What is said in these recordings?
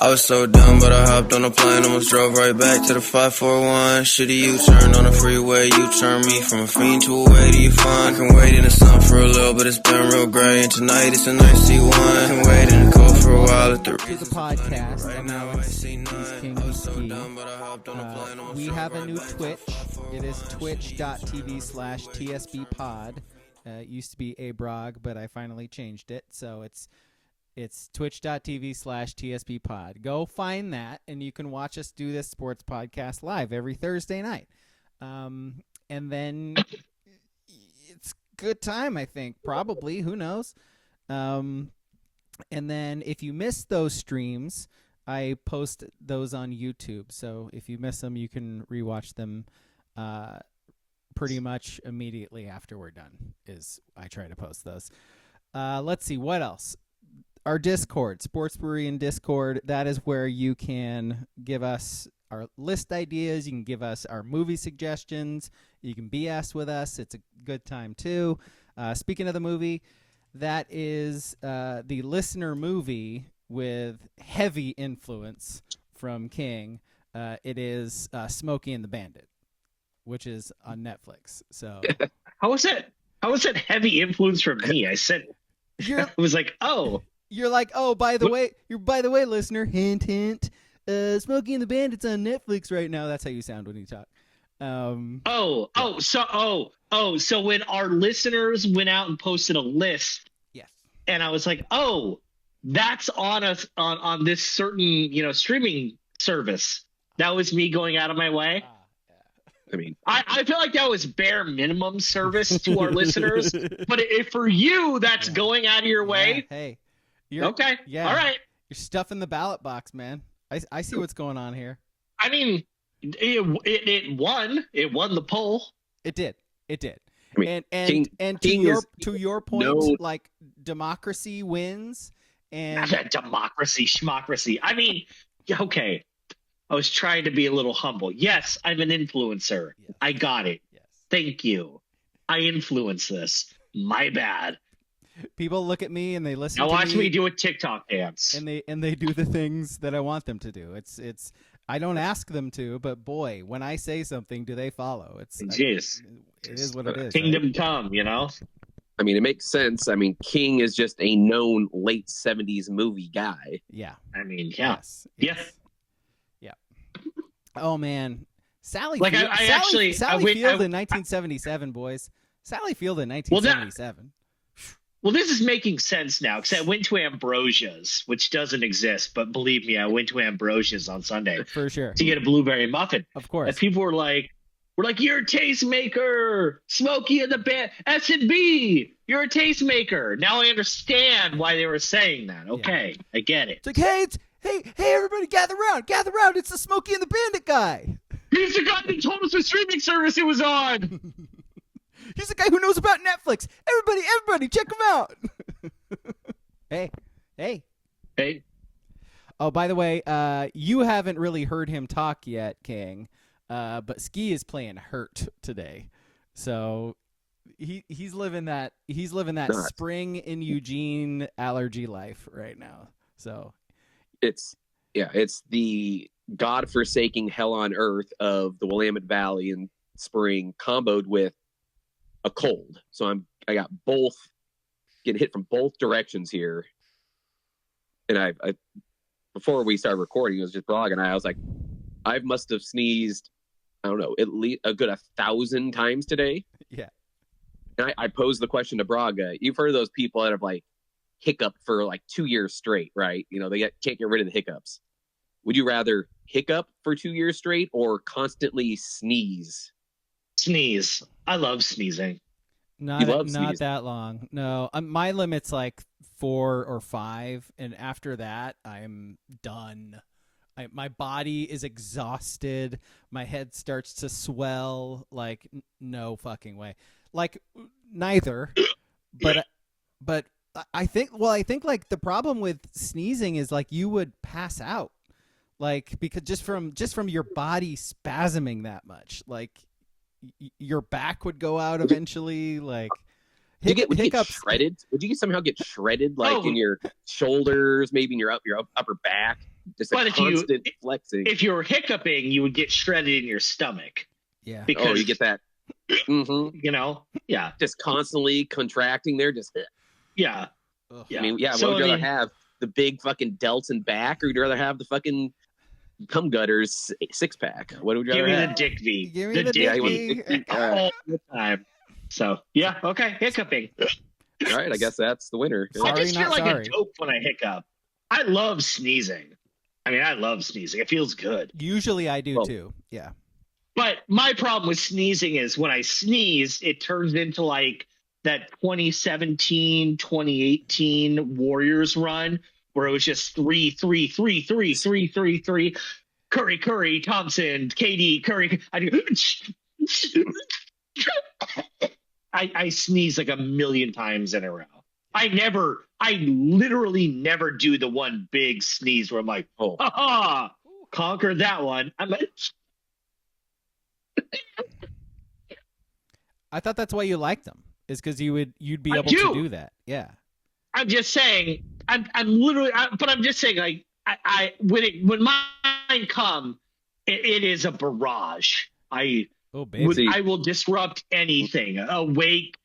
I was so dumb, but I hopped on a plane, almost drove right back to the 541. Shitty U-turn on the freeway, you turn me from a fiend to a way to you fun. I can wait in the sun for a little, but it's been real gray, and tonight it's a nice C1. I can wait in the cold for a while at the podcast. Right now I see none. I was so King. dumb, but I hopped on a plane, almost We drove have a right new back to Twitch. the 541. It is twitch.tv/TSBpod. It used to be abrog, but I finally changed it, so it's twitch.tv/TSBpod. Go find that, and you can watch us do this sports podcast live every Thursday night. And then it's good time, I think. Probably. Who knows? And then if you miss those streams, I post those on YouTube. So if you miss them, you can rewatch them pretty much immediately after we're done. I try to post those. Let's see. What else? Our Discord, Sports Brewery and Discord, that is where you can give us our list ideas. You can give us our movie suggestions. You can BS with us. It's a good time, too. Speaking of the movie, that is the listener movie with heavy influence from King. It is Smokey and the Bandit, which is on Netflix. So How was that heavy influence from me? I said, I was like, oh. You're like, oh, by the way, listener, hint, hint. Smokey and the Bandit's on Netflix right now. That's how you sound when you talk. So when our listeners went out and posted a list, yes, and I was like, oh, that's on us on this certain streaming service. That was me going out of my way. I mean, I feel like that was bare minimum service to our listeners, but if for you, that's going out of your way. Hey. Okay. Yeah. All right. You're stuffing the ballot box, man. I see what's going on here. I mean, it won. It won the poll. It did. I mean, and King to your point, like democracy wins and democracy, schmocracy. I mean, okay. I was trying to be a little humble. Yes, I'm an influencer. Yes. I got it. Yes. Thank you. I influence this. My bad. People look at me and they listen now to watch me do a TikTok dance. And they do the things that I want them to do. It's I don't ask them to, but boy, when I say something, do they follow? It is what it is. Kingdom right? come, I mean, it makes sense. I mean, King is just a known late 70s movie guy. Yeah. I mean, yeah. Yes. Yeah. Oh man. Sally Like Field, Sally Field in 1977, boys. Sally Field in 1977. Well, this is making sense now because I went to Ambrosia's, which doesn't exist, but believe me, I went to Ambrosia's on Sunday For sure. to get a blueberry muffin. Of course. And people were like, you're a tastemaker, Smokey and the Band, S&B, you're a tastemaker. Now I understand why they were saying that. Okay, yeah. I get it. It's like, hey, everybody, gather around. It's the Smokey and the Bandit guy. He's the guy that told us what streaming service it was on. He's the guy who knows about Netflix. Everybody, check him out. Hey. Oh, by the way, you haven't really heard him talk yet, King. But Ski is playing hurt today, so he's living that spring in Eugene allergy life right now. So it's the godforsaking hell on earth of the Willamette Valley in spring comboed with a cold. So I got both getting hit from both directions here. And I before we started recording, it was just Braga and I was like, I must have sneezed, I don't know, at least a good 1,000 times today. Yeah. And I posed the question to Braga. You've heard of those people that have like hiccuped for like 2 years straight, right? They can't get rid of the hiccups. Would you rather hiccup for 2 years straight or constantly sneeze? Sneeze. I love sneezing. Not that long. No, my limit's like 4 or 5, and after that, I'm done. My body is exhausted. My head starts to swell. Like no fucking way. Like neither. But I think like the problem with sneezing is like you would pass out. Like because just from your body spasming that much, like your back would go out eventually. Like would you get shredded? Would you somehow get shredded, like in your shoulders, maybe in your upper back? just a constant flexing. If you were hiccuping, you would get shredded in your stomach. Yeah. Because, you get that. Mm-hmm. You know? Yeah. Just constantly contracting there. Just yeah. I mean, what would you rather have? The big fucking delts and back, or would you rather have the fucking cum gutters 6-pack? What would you rather have? Dick V. Give me the Dick V. All the time. So, yeah, okay, hiccuping. All right, I guess that's the winner. I just feel like a dope when I hiccup. I love sneezing. I mean, I love sneezing. It feels good. Usually I do too. Yeah. But my problem with sneezing is when I sneeze, it turns into like that 2017, 2018 Warriors run where it was just 3, 3, 3, 3, 3, 3, 3. Curry, Thompson, KD, Curry. I sneeze like a million times in a row. I literally never do the one big sneeze where I'm like, conquered that one. I'm like, I thought that's why you liked them, is because you'd be able to do that. Yeah. I'm just saying. But I'm just saying. Like when mine come, it is a barrage. I will disrupt anything. A wake,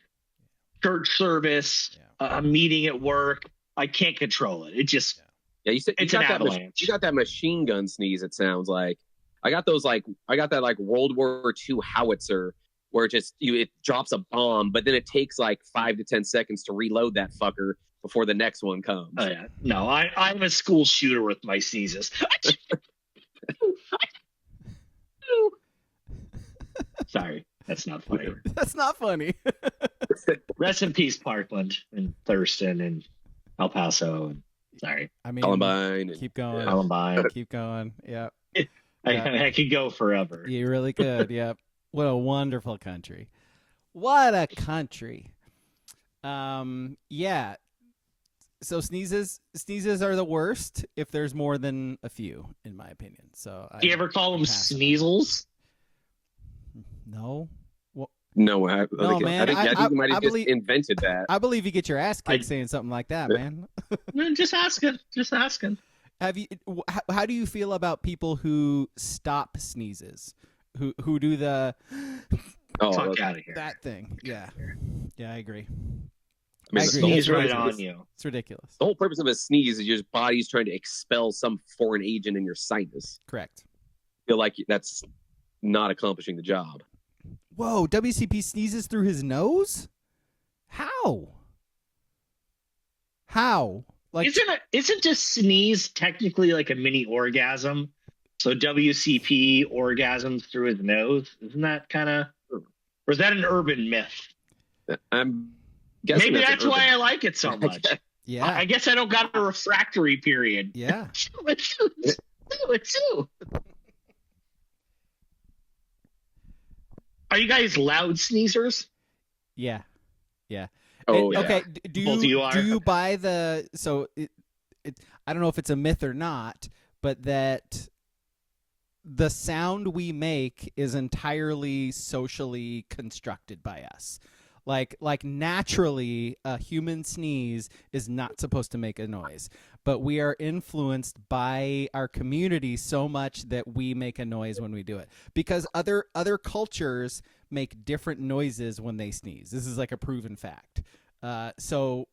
church service, a meeting at work. I can't control it. It just you said it's an avalanche. You got that machine gun sneeze. It sounds like I got that like World War II howitzer where it drops a bomb, but then it takes like 5 to 10 seconds to reload that fucker before the next one comes. Oh yeah, no, I'm a school shooter with my sneezes. Sorry, that's not funny. That's not funny. Rest in peace, Parkland and Thurston and El Paso. Sorry, I mean, Columbine. Keep going. Columbine. Keep going. Yeah. I could go forever. You really could. Yep. What a wonderful country. What a country. Yeah. So sneezes are the worst if there's more than a few, in my opinion. So do you ever call them sneezels? No. No, I think you might have just invented that. I believe you get your ass kicked saying something like that, man. Just asking. How do you feel about people who stop sneezes? Who do the fuck out of here. That thing? Yeah, I agree. I agree. Sneeze right on you. It's ridiculous. The whole purpose of a sneeze is your body's trying to expel some foreign agent in your sinus. Correct. I feel like that's not accomplishing the job. Whoa, WCP sneezes through his nose? How? Like, isn't a sneeze technically like a mini orgasm? So WCP orgasms through his nose. Isn't that kind of, or is that an urban myth? I'm guessing maybe that's why I like it so much. Yeah, I guess I don't got a refractory period. Yeah. Are you guys loud sneezers? Yeah. Oh, okay. yeah. Do you buy the? So I don't know if it's a myth or not, but that the sound we make is entirely socially constructed by us. Like naturally, a human sneeze is not supposed to make a noise, but we are influenced by our community so much that we make a noise when we do it. Because other cultures make different noises when they sneeze. This is like a proven fact. So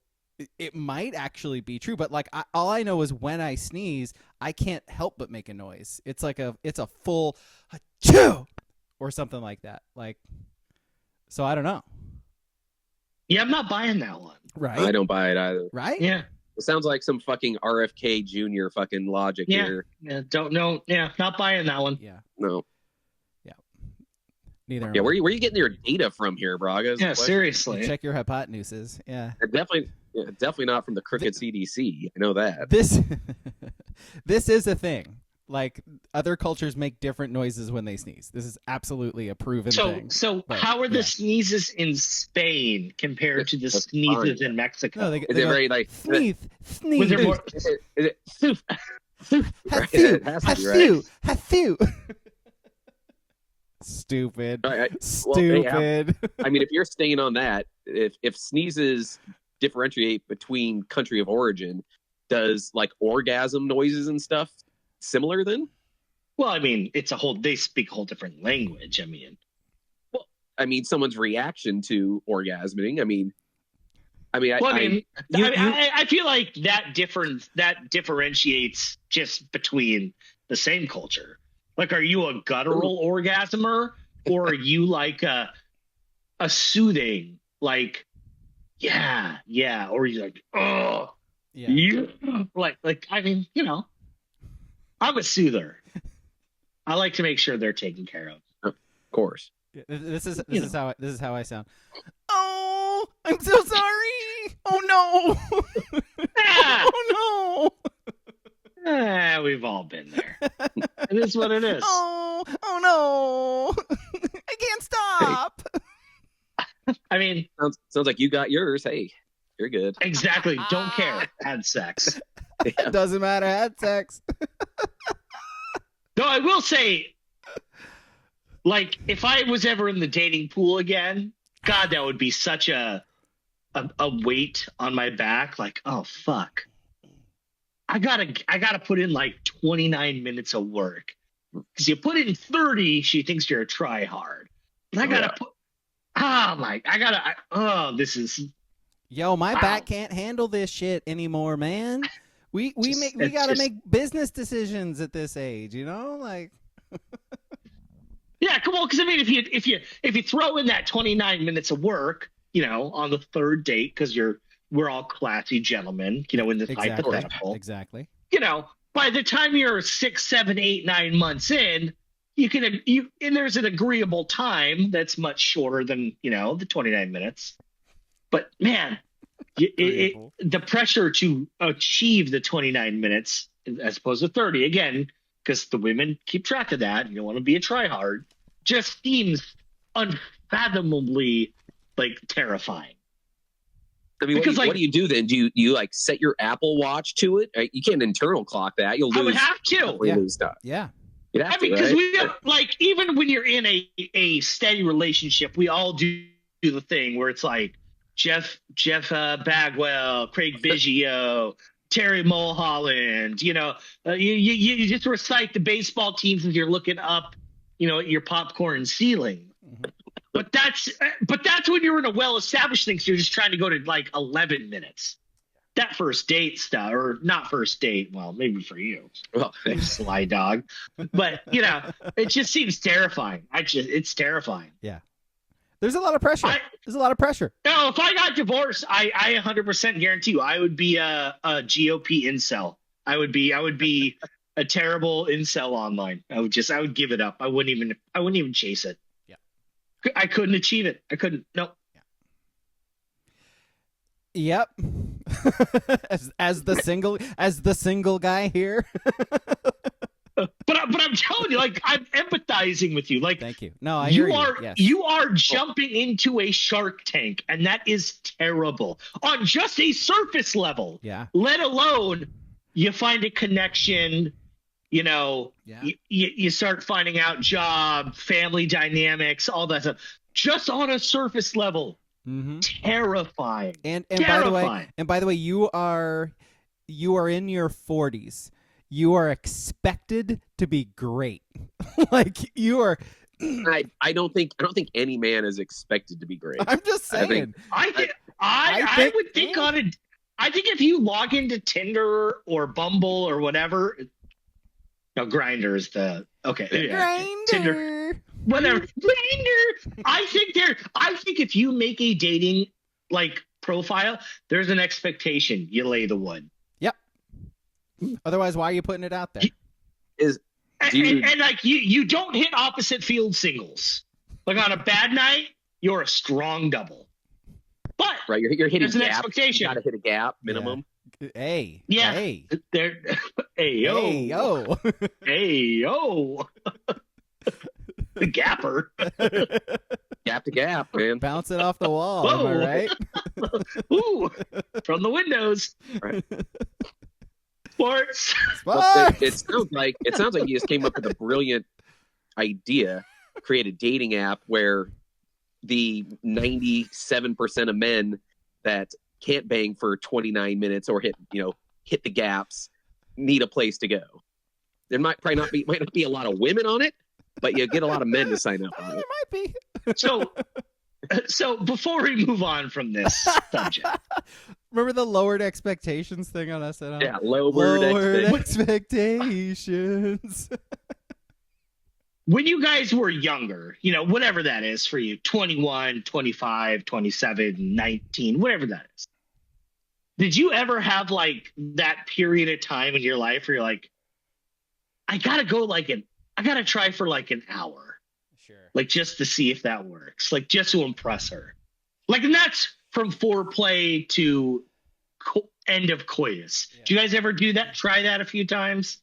it might actually be true, but like all I know is when I sneeze, I can't help but make a noise. It's like it's a full achoo or something like that. Like, so I don't know. Yeah, I'm not buying that one. Right. I don't buy it either. Right? Yeah. It sounds like some fucking RFK Jr. fucking logic here. Yeah, don't know. Yeah, not buying that one. Yeah. No. Yeah. Neither. Yeah, where are you getting your data from here, Braga? Yeah, seriously. Check your hypotenuses. Yeah. Definitely not from the crooked CDC. I know that. This is a thing. Like, other cultures make different noises when they sneeze. This is absolutely a proven thing. So how are the sneezes in Spain compared to the sneezes in Mexico? No, they is it very like sneeze? Was there more? Is it Hathu. Stupid. Stupid. I mean, if you're staying on that, if sneezes differentiate between country of origin, does like orgasm noises and stuff similar then? Well, I mean, they speak a whole different language. I mean, someone's reaction to orgasming. I feel like that differentiates just between the same culture. Like, are you a guttural orgasmer, or are you like a soothing, like, yeah, or you like, oh, yeah, like I mean, I'm a soother. I like to make sure they're taken care of. Of course. This is how I sound. Oh, I'm so sorry. Oh no. Oh no. We've all been there. It is what it is. Oh no. I can't stop. I mean, sounds like you got yours. Hey, you're good. Exactly. Don't care. Had sex. Yeah. Doesn't matter. Had sex. No, I will say, like, if I was ever in the dating pool again, God, that would be such a weight on my back. Like, oh fuck, I gotta put in like 29 minutes of work, because you put in 30, she thinks you're a try hard. But I gotta this is. Yo, my back can't handle this shit anymore, man. We gotta make business decisions at this age, like. Yeah, come on, because I mean, if you throw in that 29 minutes of work, on the third date, because we're all classy gentlemen, in this hypothetical, exactly. By the time you're 6, 7, 8, 9 months in, and there's an agreeable time that's much shorter than the 29 minutes. But man, the pressure to achieve the 29 minutes as opposed to 30 again, because the women keep track of that. You don't want to be a tryhard. Just seems unfathomably like terrifying. I mean, what do you do then? Do you like set your Apple Watch to it? You can't internal clock that. You'll lose. I would have to. Lose stuff. Yeah. Because we have, like, even when you're in a steady relationship, we all do the thing where it's like Jeff Bagwell, Craig Biggio, Terry Mulholland. You just recite the baseball teams as you're looking up, at your popcorn ceiling. Mm-hmm. But that's when you're in a well-established thing. So you're just trying to go to like 11 minutes. That first date stuff, or not first date. Well, maybe for you, sly dog. But it just seems terrifying. It's terrifying. Yeah. There's a lot of pressure. If I got divorced, I 100% guarantee you, I would be a GOP incel. I would be a terrible incel online. I would give it up. I wouldn't even chase it. Yeah. I couldn't achieve it. I couldn't. Nope. Yep. as the single guy here. But I'm telling you, like, I'm empathizing with you. Like, thank you. No, I hear you. Yes. You are jumping into a shark tank, and that is terrible on just a surface level. Yeah. Let alone you find a connection. You start finding out job, family dynamics, all that stuff, just on a surface level. Mm-hmm. Terrifying. And by the way, you are in your 40s. You are expected to be great. Like, you are. I don't think any man is expected to be great. I'm just saying. I think if you log into Tinder or Bumble or whatever, Grindr is the Grindr. Tinder, whatever. Grindr. I think if you make a dating like profile, there's an expectation you lay the wood. Yep. Otherwise, why are you putting it out there? And like you don't hit opposite field singles. Like, on a bad night, you're a strong double. But right, you're hitting. There's an gap. expectation. You gotta hit a gap minimum. Yeah. Hey. Yeah. Hey. Hey yo. Hey yo. Hey yo. The gapper. Gap to gap, man. Bounce it off the wall. Whoa. Am I right? Ooh, from the windows. Right. Sports. Well, it sounds like you just came up with a brilliant idea. Create a dating app where the 97% of men that can't bang for 29 minutes or hit the gaps need a place to go. There might not be a lot of women on it, but you get a lot of men to sign up on There it. might be. So before we move on from this subject, Remember the lowered expectations thing on SNL? Yeah, lowered expectations. when you guys were younger, whatever that is for you, 21, 25, 27, 19, whatever that is. Did you ever have like that period of time in your life where you're like, I gotta try for like an hour. Sure. Like just to see if that works, like just to impress her. Like, and that's from foreplay to end of coitus. Yeah. Do you guys ever do that? Try that a few times?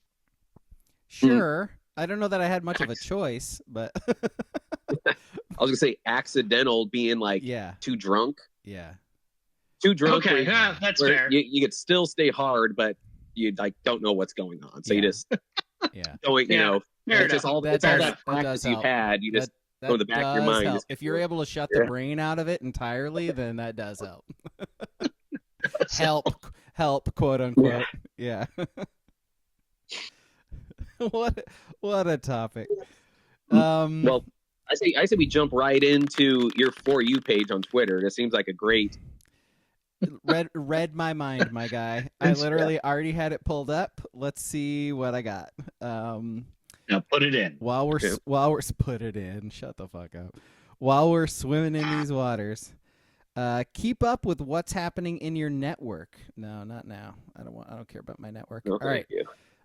Sure. I don't know that I had much of a choice, but I was gonna say accidental being like too drunk. Yeah. Too drunk. Okay, that's fair. You could still stay hard, but you like don't know what's going on. So you just going, it's just all that practice you've had. You just go to the back of your mind. Help. If you're able to shut the brain out of it entirely, then that does help. help, quote unquote. Yeah. What a topic. Well, I say we jump right into your For You page on Twitter. This seems like a great read my mind, my guy. I literally already had it pulled up. Let's see what I got. Now put it in. While we're put it in. Shut the fuck up. While we're swimming in these waters, keep up with what's happening in your network. No, not now. I don't care about my network. No, all right. you.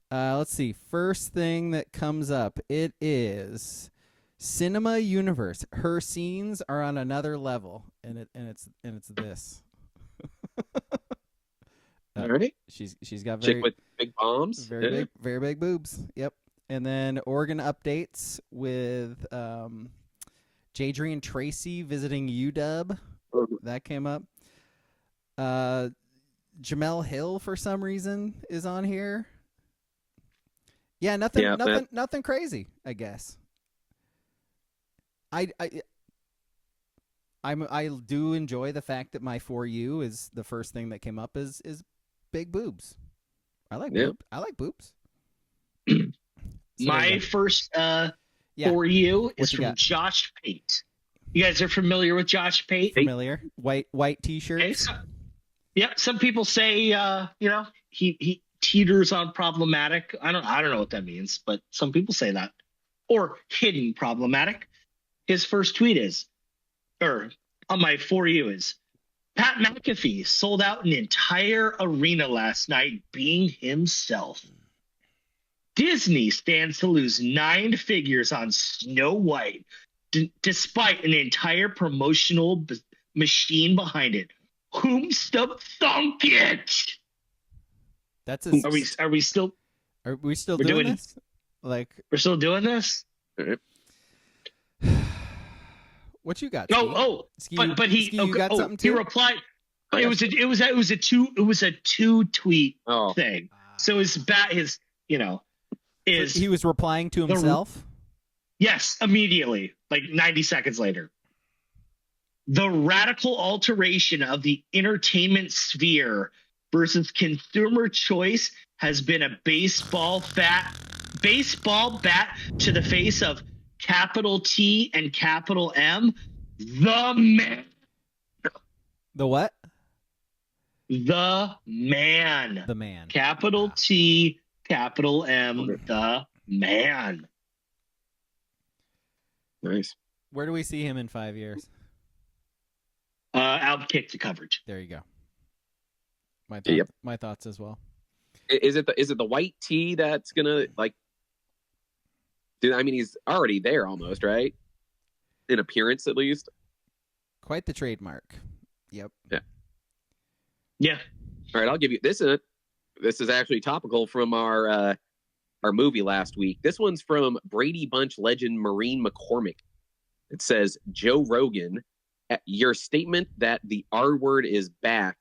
Let's see. First thing that comes up, it is Cinema Universe. Her scenes are on another level, and it's this. All right. She's got chick with big bombs, very big boobs. Yep. And then Oregon updates with Jadrian Tracy visiting UW. That came up. Jamel Hill for some reason is on here. Yeah, nothing crazy, I guess. I do enjoy the fact that my For You is the first thing that came up is big boobs. I like boobs. So my first For You is from Josh Pate. You guys are familiar with Josh Pate? Familiar. White t-shirts. Okay, yeah, some people say he teeters on problematic. I don't know what that means, but some people say that. Or hidden problematic. His first tweet on my For You is, Pat McAfee sold out an entire arena last night being himself. Disney stands to lose 9 figures on Snow White, despite an entire promotional machine behind it. Whom's the thunk it? That's Are we still doing this? Like we're still doing this? What you got? But he got something too? He replied. It was a two tweet thing. So he was replying to himself. Yes, immediately, like 90 seconds later. The radical alteration of the entertainment sphere versus consumer choice has been a baseball bat to the face of capital T and capital M. The man. The what? The man. The man. Capital T, capital M. The man. Nice. Where do we see him in 5 years? Outkick the coverage. There you go. My thoughts as well. Is it the white tee that's gonna like? Dude, I mean, he's already there almost, right? In appearance, at least. Quite the trademark. Yep. Yeah. All right, I'll give you this. This is actually topical from our movie last week. This one's from Brady Bunch legend Maureen McCormick. It says, Joe Rogan, your statement that the R word is back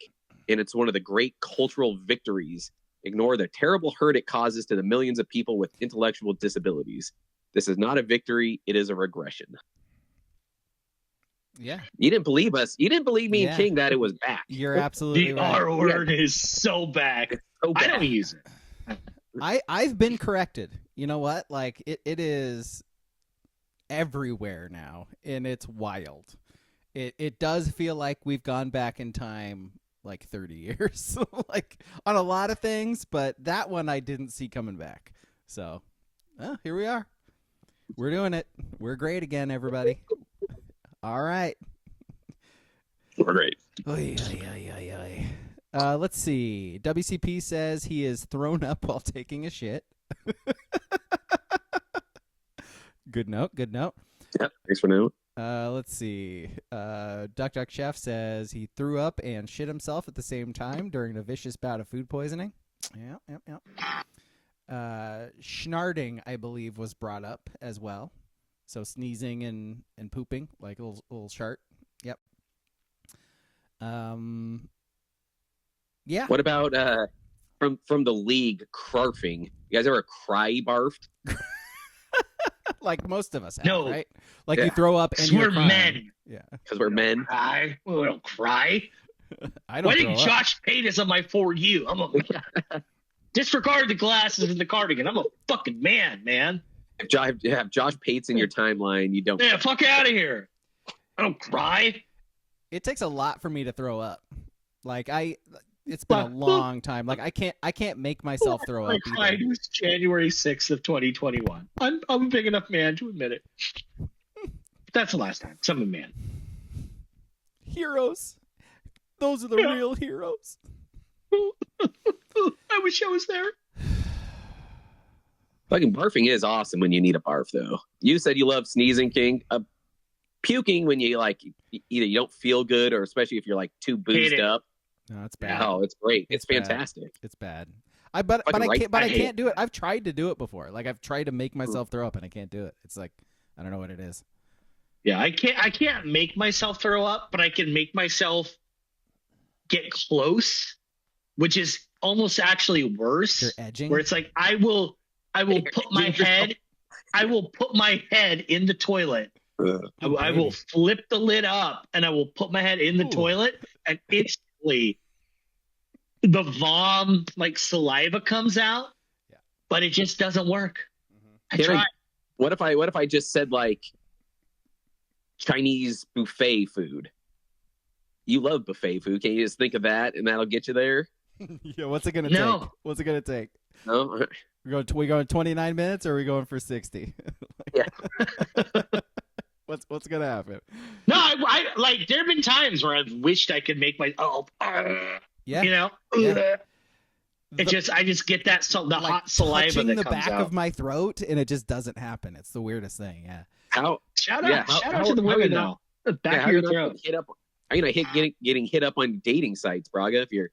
and it's one of the great cultural victories. Ignore the terrible hurt it causes to the millions of people with intellectual disabilities. This is not a victory. It is a regression. Yeah. You didn't believe us. You didn't believe me and King that it was back. You're absolutely the right. R word is so back. I don't use it. I've been corrected. You know what? Like it is everywhere now, and it's wild. It does feel like we've gone back in time like 30 years, like on a lot of things, but that one I didn't see coming back. So, here we are. We're doing it. We're great again, everybody. All right. We're great. Oy, oy, oy, oy, oy. Let's see. WCP says he is thrown up while taking a shit. Good note. Good note. Yeah, thanks for note. Let's see. Duck Chef says he threw up and shit himself at the same time during a vicious bout of food poisoning. Yep. Schnarding, I believe, was brought up as well. So sneezing and pooping, like a little shart. Yep. Yeah. What about from the league, crarfing? You guys ever cry barfed? Like most of us have, No. right? Like you throw up and We're you're crying. men. Yeah. Because we're men. Cry. We don't cry. I don't Why throw did up. Josh paint us on my For You? I'm a disregard the glasses and the cardigan. I'm a fucking man. If Josh Pate's in your timeline, you don't. Yeah, fuck out of here. I don't cry. It takes a lot for me to throw up. Like it's been a long time. Like I can't make myself throw up I either. cried. It was January 6th of 2021. I'm a big enough man to admit it. That's the last time. 'Cause I'm a man. Heroes. Those are the real heroes. I wish I was there. Fucking barfing is awesome when you need a barf, though. You said you love sneezing, King. Puking when you like either you don't feel good or especially if you're like too boozed up. No, it's bad. Oh, it's great. It's bad. fantastic. It's bad. But I can't do it. I've tried to do it before. Like I've tried to make myself throw up and I can't do it. It's like I don't know what it is. Yeah, I can't make myself throw up, but I can make myself get close, which is almost actually worse. You're edging. Where it's like I will put my head in the toilet. I will flip the lid up and I will put my head in the toilet and instantly the vom like saliva comes out, but it just doesn't work. I tried. What if I just said like Chinese buffet food? You love buffet food. Can you just think of that and that'll get you there? Yeah, what's it gonna take? What's it gonna take? No. We going 29 minutes or are we going for 60? Yeah. What's gonna happen? No, I like there have been times where I've wished I could make my Yeah. you know. Yeah. I just get that the hot saliva touching that the comes back out. of my throat and it just doesn't happen. It's the weirdest thing. Yeah. Shout out to the women though. The back of your throat. How you not getting hit up on dating sites, Braga? If you're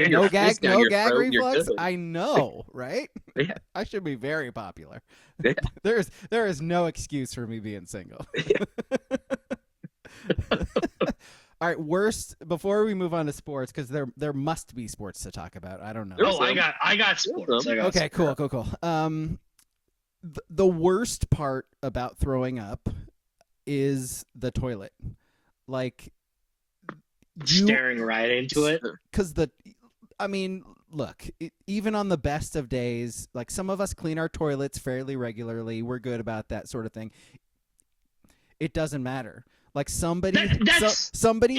No gag reflux. Good. I know, right? Yeah. I should be very popular. Yeah. There is no excuse for me being single. All right, worst before we move on to sports because there must be sports to talk about. I don't know. Oh, I got sports. Okay, cool. The worst part about throwing up is the toilet. Like staring right into it. Because look, even on the best of days, like some of us clean our toilets fairly regularly. We're good about that sort of thing. It doesn't matter. Like somebody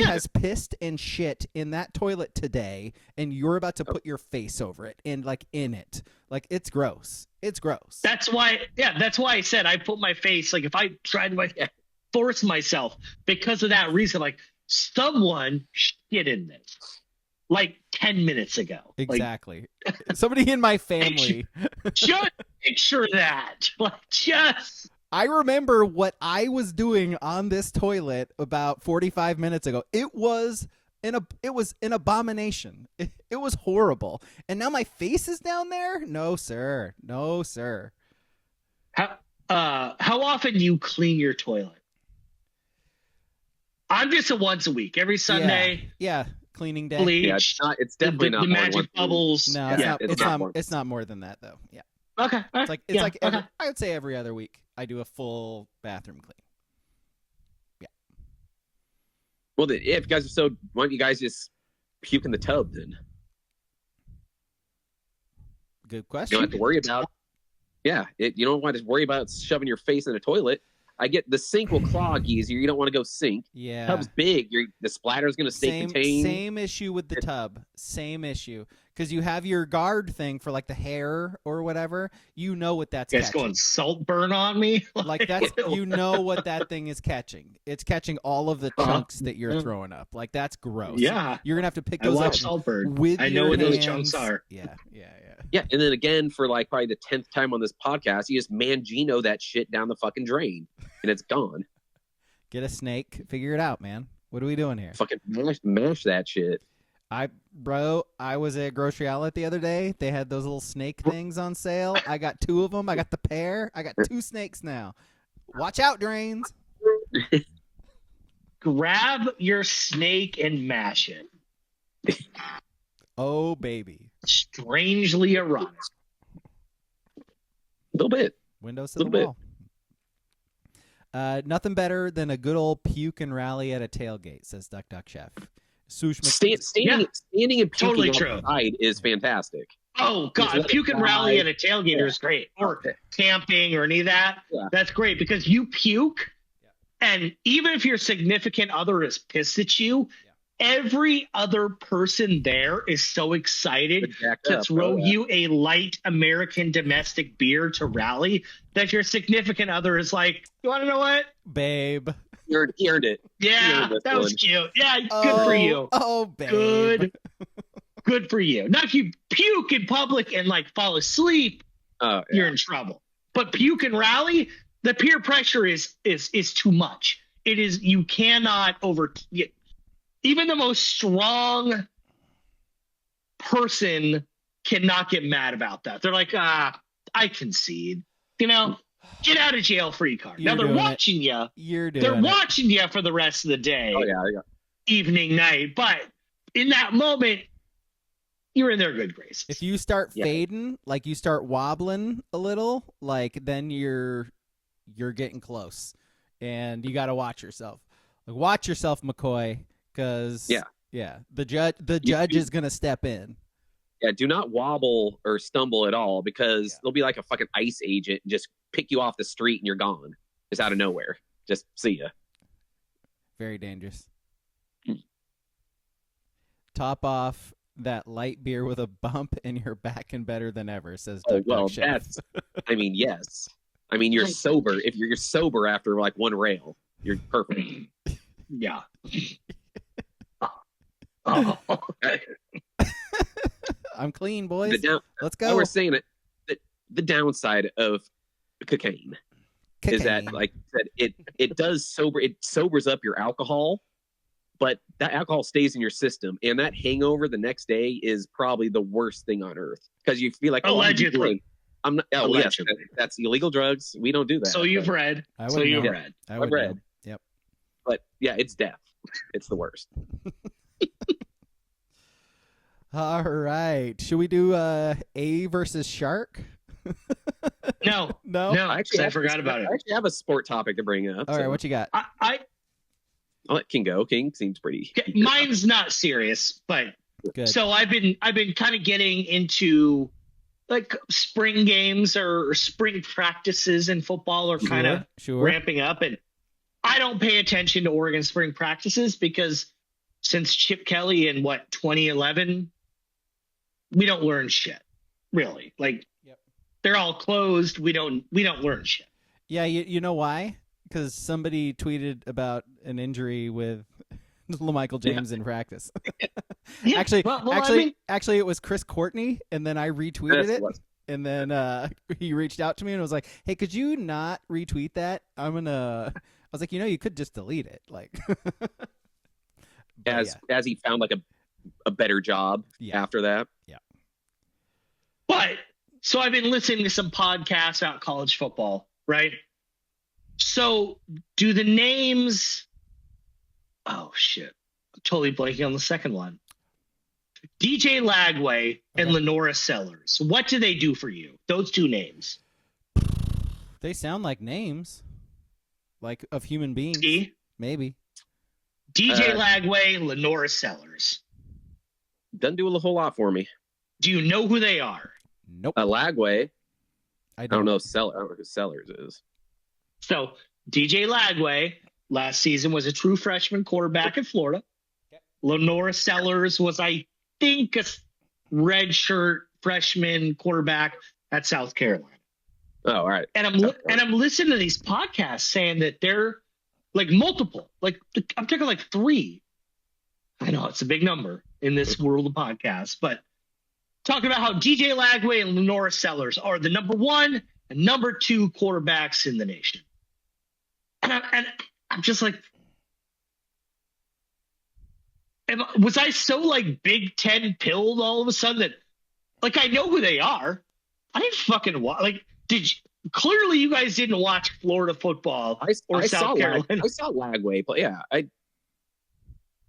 has pissed and shit in that toilet today, and you're about to put your face over it and like in it. Like it's gross. It's gross. That's why I said I put my face. Like if I tried to force myself because of that reason, like someone shit in this like 10 minutes ago. Exactly. Somebody in my family. Just picture that. Like just. I remember what I was doing on this toilet about 45 minutes ago. It was an abomination. It was horrible. And now my face is down there? No, sir. No, sir. How often do you clean your toilet? I'm just a once a week. Every Sunday. Yeah. Cleaning day. Bleach. Yeah, it's definitely not the more magic bubbles. No, it's not more than that though. Yeah. Okay. It's like I would say every other week I do a full bathroom clean. Yeah. Well, if you guys are so, why don't you guys just puke in the tub then? Good question. You don't have to worry about Yeah, you don't want to worry about shoving your face in a toilet. I get the sink will clog easier. You don't want to go sink. Yeah. Tub's big. The splatter's going to stay contained. Same issue with the tub. Same issue. Because you have your guard thing for like the hair or whatever. You know what that's It's catching. going salt burn on me. Like that's you know what that thing is catching. It's catching all of the chunks that you're throwing up. Like that's gross. Yeah. You're gonna have to pick those up Saltburn. with I know your what hands. those chunks are. Yeah. Yeah, and then again, for like probably the 10th time on this podcast, you just Mangino that shit down the fucking drain, and it's gone. Get a snake. Figure it out, man. What are we doing here? Fucking mash that shit. I was at Grocery Outlet the other day. They had those little snake things on sale. I got 2 of them. I got the pair. I got 2 snakes now. Watch out, drains. Grab your snake and mash it. Oh, baby. Strangely erotic. A little bit. Windows to the wall. Nothing better than a good old puke and rally at a tailgate, says Duck Duck Chef. Standing and puking totally outside is fantastic. Oh, God. Puke and rally at a tailgate is great. Or camping or any of that. Yeah. That's great because you puke, and even if your significant other is pissed at you, every other person there is so excited to throw you a light American domestic beer to rally that your significant other is like, you want to know what? Babe. You earned it. Yeah, that was cute. Yeah, good for you. Oh, babe. Good for you. Now, if you puke in public and like fall asleep, you're in trouble. But puke and rally, the peer pressure is too much. It is, you cannot even the most strong person cannot get mad about that. They're like, I concede. You know, get out of jail free card. Now they're watching you. They're watching you for the rest of the day. Oh, yeah. Evening, night. But in that moment, you're in their good graces. If you start fading, like you start wobbling a little, like then you're getting close. And you got to watch yourself. Like, watch yourself, McCoy. Because the judge is gonna step in. Yeah, do not wobble or stumble at all because they'll be like a fucking ICE agent and just pick you off the street and you're gone. Just out of nowhere. Just see ya. Very dangerous. Top off that light beer with a bump and you're back and better than ever, says Duck Duck Chef. That's yes. I mean, you're sober. If you're sober after like one rail, you're perfect. Yeah. I'm clean, boys. Let's go. I was saying that the downside of cocaine is that, like I said, it sobers up your alcohol, but that alcohol stays in your system, and that hangover the next day is probably the worst thing on earth because you feel like allegedly. I'm not. Oh, yes, that's illegal drugs. We don't do that. So you've read. I've read. Yep. But yeah, it's death. It's the worst. All right. Should we do A versus Shark? No. Actually, I forgot about it. I actually have a sport topic to bring up. All right, what you got? I'll let King go. King seems pretty. Mine's not serious, but good. So I've been kind of getting into like spring games or spring practices in football are kind of ramping up, and I don't pay attention to Oregon spring practices because since Chip Kelly in 2011, we don't learn shit, really. Like they're all closed. We don't learn shit. Yeah, you know why? Because somebody tweeted about an injury with LaMichael James in practice. Actually, it was Chris Courtney, and then I retweeted it, and then he reached out to me and was like, "Hey, could you not retweet that? I was like, you could just delete it, like." As he found like a better job after that. Yeah. But so I've been listening to some podcasts about college football, right? So do the names? Oh shit! I'm totally blanking on the second one. DJ Lagway and Lenora Sellers. What do they do for you? Those two names. They sound like names, like of human beings. Maybe. DJ Lagway, Lenora Sellers. Doesn't do a whole lot for me. Do you know who they are? Nope. Lagway. I don't know who Sellers is. So DJ Lagway last season was a true freshman quarterback in Florida. Okay. Lenora Sellers was, I think, a redshirt freshman quarterback at South Carolina. Oh, all right. And I'm listening to these podcasts saying that they're like multiple, like I'm talking like 3. I know it's a big number in this world of podcasts, but talking about how DJ Lagway and Lenora Sellers are the number 1 and number 2 quarterbacks in the nation. And I'm just like, was I so like Big Ten pilled all of a sudden that, like, I know who they are. I didn't fucking watch. Like, clearly you guys didn't watch Florida football or South Carolina. I saw Lagway, but yeah,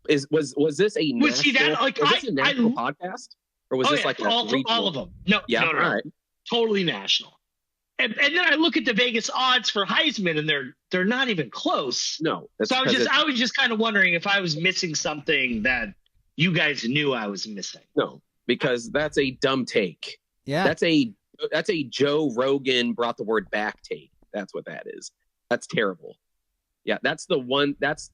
was this a national podcast, or was this like all of them? No, yeah, no, right. Totally national. And then I look at the Vegas odds for Heisman, and they're not even close. No, so I was just kind of wondering if I was missing something that you guys knew I was missing. No, because that's a dumb take. Yeah, that's a Joe Rogan brought the word back take. That's what that is. That's terrible. Yeah, that's the one. That's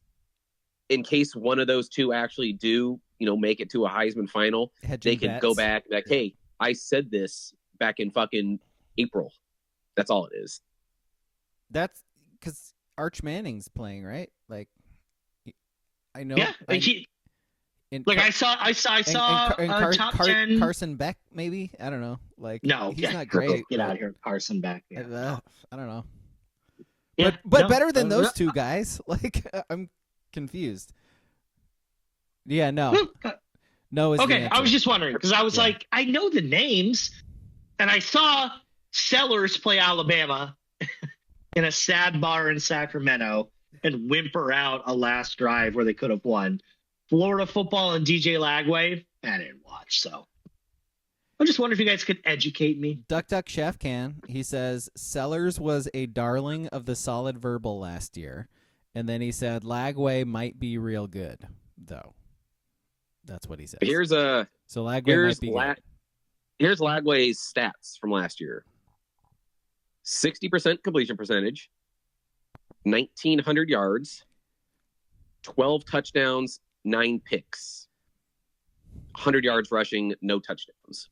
in case one of those two actually do, make it to a Heisman final. They can go back like, hey, I said this back in fucking April. That's all it is. That's because Arch Manning's playing, right? Like, I know. Yeah, I saw top 10. Carson Beck, maybe. I don't know. Like, no, he's not great. Get out of here, Carson Beck. Yeah. I don't know. Yeah, but better than those two guys. Like, I'm confused. Yeah, no. No is okay. I was just wondering because I was like, I know the names, and I saw Sellers play Alabama in a sad bar in Sacramento and whimper out a last drive where they could have won. Florida football and DJ Lagway, I didn't watch, so I just wonder if you guys could educate me. Duck Chef can. He says Sellers was a darling of the solid verbal last year, and then he said Lagway might be real good, though. That's what he says. Here's Lagway might be good. Here's Lagway's stats from last year. 60% completion percentage, 1,900 yards, 12 touchdowns, 9 picks, 100 yards rushing, no touchdowns.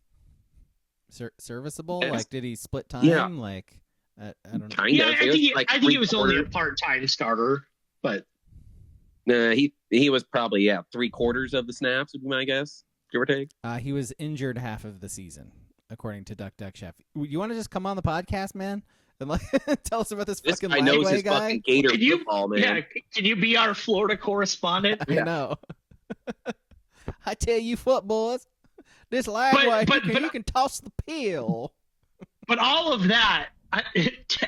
Serviceable? Like, did he split time? Yeah. Like, I don't know. Kind of. I think he was only a part-time starter, but nah, he was probably 3/4 of the snaps would be my guess, give or take. He was injured half of the season, according to Duck Chef. You want to just come on the podcast, man, and like tell us about this fucking Lagway guy? Fucking Gator football, man. Yeah, can you be our Florida correspondent? I know. I tell you what, boys, this Lagway, you can toss the pill. But all of that,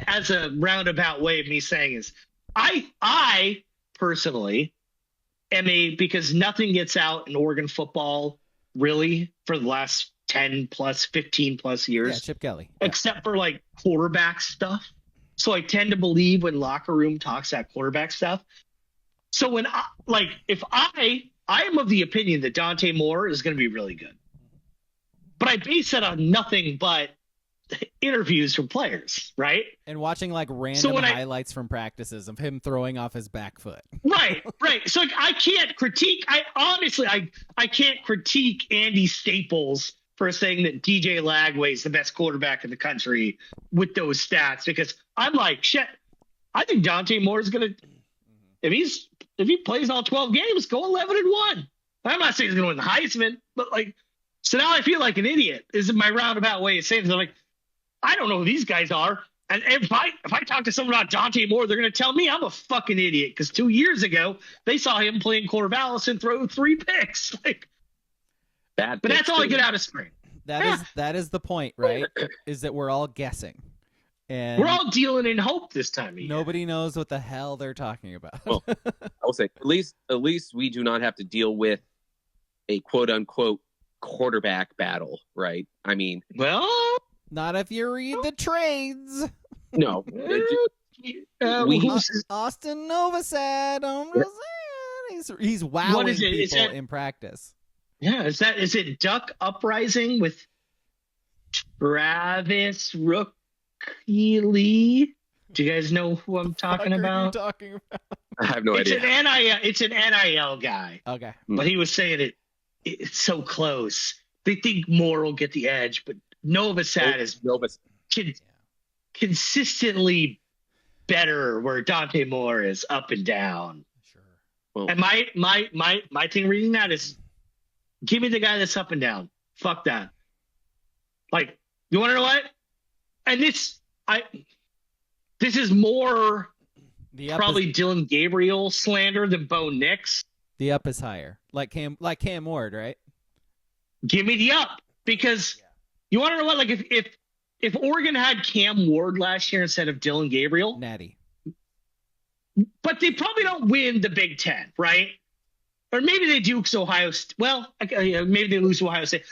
as a roundabout way of me saying is, I personally am because nothing gets out in Oregon football really for the last 10 plus 15 plus years. Yeah, Chip Kelly. Except for like quarterback stuff. So I tend to believe when locker room talks that quarterback stuff. So when if I am of the opinion that Dante Moore is going to be really good, but I base it on nothing but interviews from players, right? And watching like random highlights from practices of him throwing off his back foot. Right. So I can't critique. I can't critique Andy Staples for saying that DJ Lagway is the best quarterback in the country with those stats because I'm like, shit, I think Dante Moore is going to, if he plays all 12 games, go 11-1. I'm not saying he's going to win the Heisman, but like, so now I feel like an idiot. This is my roundabout way of saying this. I'm like, I don't know who these guys are. And if I talk to someone about Dante Moore, they're going to tell me I'm a fucking idiot because 2 years ago they saw him playing Corvallis and throw 3 picks. Like, but that's all I get out of spring. That is the point, right? Is that we're all guessing, and we're all dealing in hope this time of year. Nobody knows what the hell they're talking about. Well, I will say at least we do not have to deal with a quote unquote quarterback battle, right? I mean, well, not if you read the trades. No, Austin Novosad. He's wowing people in practice. Yeah, is it Duck Uprising with Travis Rook Lee. Do you guys know who I'm talking about? I have no idea. It's an NIL guy. Okay. But he was saying it's so close. They think Moore will get the edge, but Nova Sad is consistently better where Dante Moore is up and down. Sure. Well, and my thing reading that is give me the guy that's up and down. Fuck that. Like, you want to know what? And this is more probably Dylan Gabriel slander than Bo Nix. The up is higher. Like Cam Ward, right? Give me the up. Because you want to know what? Like if Oregon had Cam Ward last year instead of Dylan Gabriel. Natty. But they probably don't win the Big Ten, right? Or maybe they do because Ohio State. Well, maybe they lose to Ohio State.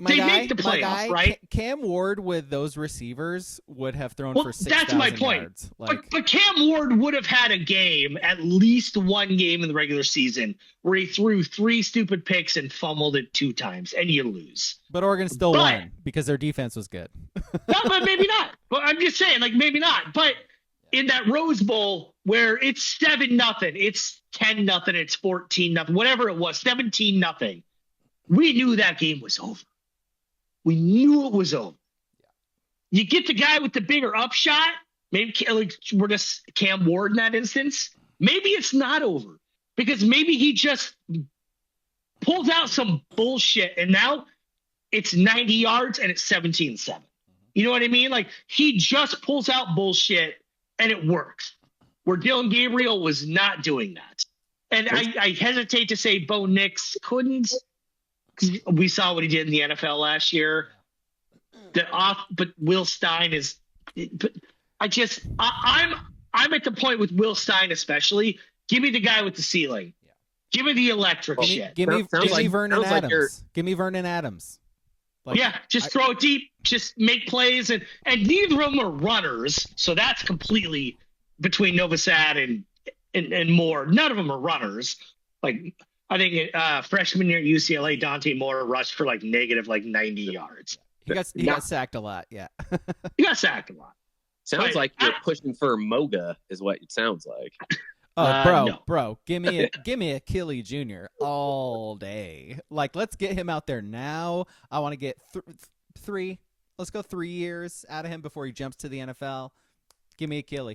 They make the playoffs, right? Cam Ward with those receivers would have thrown for 6,000 yards. That's my point. But Cam Ward would have had a game, at least one game in the regular season, where he threw 3 stupid picks and fumbled it 2 times, and you lose. But Oregon still won because their defense was good. No, but maybe not. But I'm just saying, like, maybe not. But in that Rose Bowl where it's 7-0, it's 10-0, it's 14-0, whatever it was, 17-0, we knew that game was over. We knew it was over. You get the guy with the bigger upshot, maybe like we're just Cam Ward in that instance. Maybe it's not over because maybe he just pulls out some bullshit and now it's 90 yards and it's 17-7. You know what I mean? Like he just pulls out bullshit and it works. Where Dylan Gabriel was not doing that. And I hesitate to say Bo Nix couldn't. We saw what he did in the NFL last year. But Will Stein is. But I'm at the point with Will Stein especially. Give me the guy with the ceiling. Give me the electric shit. Give me Vernon Adams. Give me Vernon Adams. Like, just throw it deep. Just make plays, and neither of them are runners. So that's completely between Nova Sad and Moore. None of them are runners. Like. I think freshman year at UCLA, Dante Moore rushed for negative 90 yards. He got sacked a lot, yeah. He got sacked a lot. Sounds like you're pushing for Moga, is what it sounds like. Oh, bro, give me Achille Jr. all day. Like, let's get him out there now. I want to get 3. Let's go 3 years out of him before he jumps to the NFL. Give me Achille.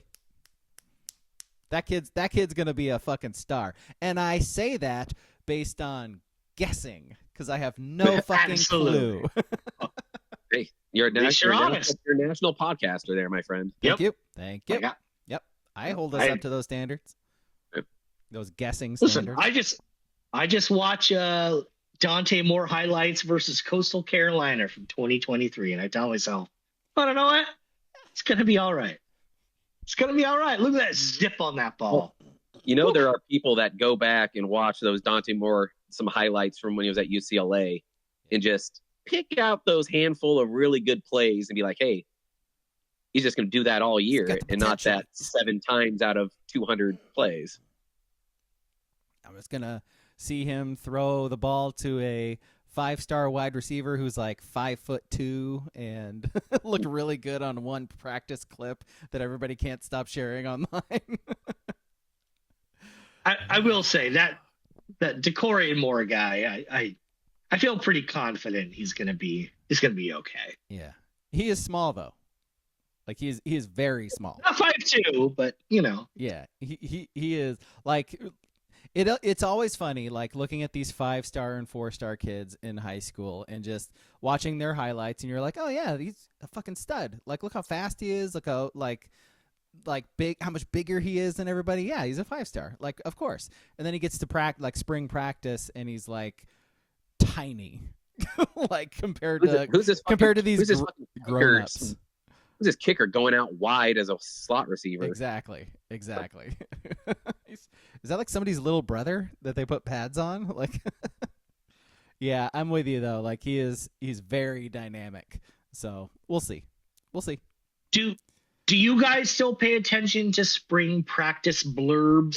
That kid's gonna be a fucking star, and I say that based on guessing because I have no fucking clue. Hey, you're a national podcaster there, my friend. Thank you. Yep, I hold us up to those standards. Those guessing standards. I just watch Dante Moore highlights versus Coastal Carolina from 2023, and I tell myself, I don't know what, it's gonna be all right. It's going to be all right. Look at that zip on that ball. Well, there are people that go back and watch those Dante Moore, some highlights from when he was at UCLA, and just pick out those handful of really good plays and be like, hey, he's just going to do that all year and not that 7 times out of 200 plays. I'm just going to see him throw the ball to a 5-star wide receiver who's like 5'2" and looked really good on one practice clip that everybody can't stop sharing online. I will say that Decorey Moore guy, I feel pretty confident he's gonna be okay. Yeah, he is small though. Like he is very small. Not 5'2", but you know. Yeah, he is like. It's always funny, like looking at these 5-star and 4-star kids in high school and just watching their highlights, and you're like, oh yeah, he's a fucking stud. Like, look how fast he is. Look how like big, how much bigger he is than everybody. Yeah, he's a 5-star. Like, of course. And then he gets to spring practice, and he's like tiny, like compared to these grown-ups. Who's this kicker going out wide as a slot receiver? Exactly. Is that like somebody's little brother that they put pads on? Like, yeah, I'm with you though. Like he's very dynamic. So we'll see. Do you guys still pay attention to spring practice blurbs?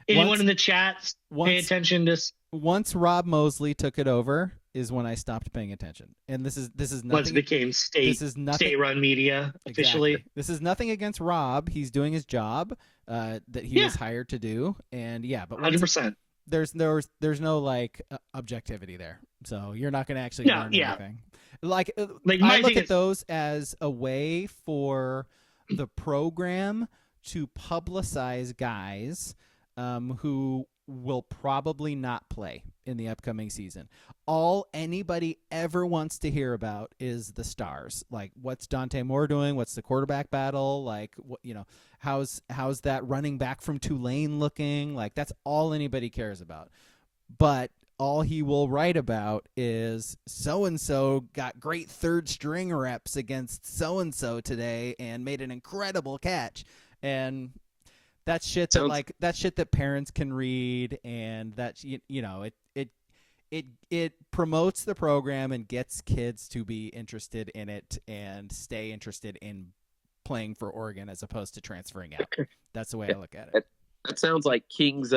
Anyone in the chat pay attention to? Once Rob Mosley took it over, is when I stopped paying attention. And this is nothing. Once it became state-run media officially. Exactly. This is nothing against Rob. He's doing his job that he was hired to do. And but 100%. There's no like objectivity there. So you're not going to actually learn anything. Like I look at those as a way for the program to publicize guys who will probably not play in the upcoming season. All anybody ever wants to hear about is the stars. Like, what's Dante Moore doing? What's the quarterback battle? Like, how's that running back from Tulane looking? Like, that's all anybody cares about. But all he will write about is so-and-so got great third string reps against so-and-so today and made an incredible catch. And that's shit that parents can read, and that it promotes the program and gets kids to be interested in it and stay interested in playing for Oregon as opposed to transferring out. That's the way I look at it. That sounds like King's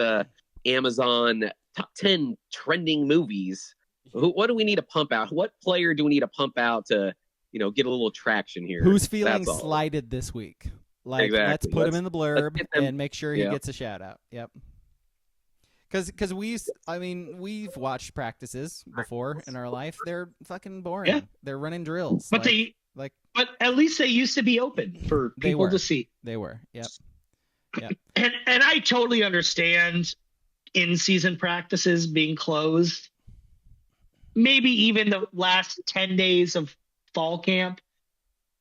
Amazon top 10 trending movies. What do we need to pump out? What player do we need to pump out to get a little traction here? Who's feeling slighted this week? Like, exactly. Let's put him in the blurb and make sure he gets a shout out. Yep. Because we've watched practices before in our life. They're fucking boring. Yeah. They're running drills. But but at least they used to be open for people to see. They were. Yep. Yep. And I totally understand in-season practices being closed. Maybe even the last 10 days of fall camp.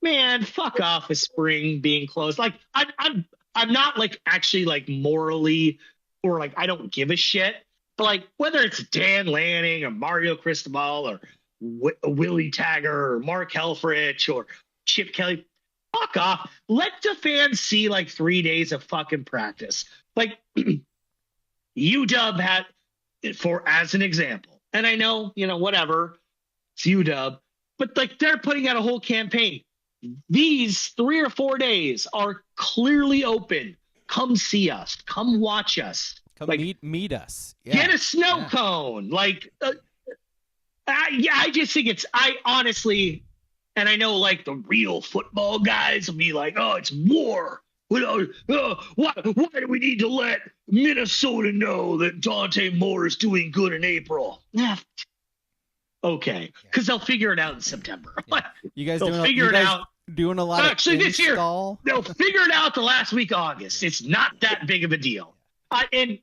Man, fuck off with spring being closed. Like, I'm not like actually like morally or like I don't give a shit. But like whether it's Dan Lanning or Mario Cristobal or Willie Tagger or Mark Helfrich or Chip Kelly, fuck off. Let the fans see like 3 days of fucking practice. Like UW had as an example. And I know, whatever, it's UW, but like they're putting out a whole campaign. These 3 or 4 days are clearly open. Come see us. Come watch us. Come meet us. Yeah. Get a snow cone. Like, I just think I honestly, and I know like the real football guys will be like, oh, it's war. Why do we need to let Minnesota know that Dante Moore is doing good in April? Okay, because they'll figure it out in September. Yeah. You guys doing a lot actually of this year. They'll figure it out the last week of August. It's not that big of a deal. And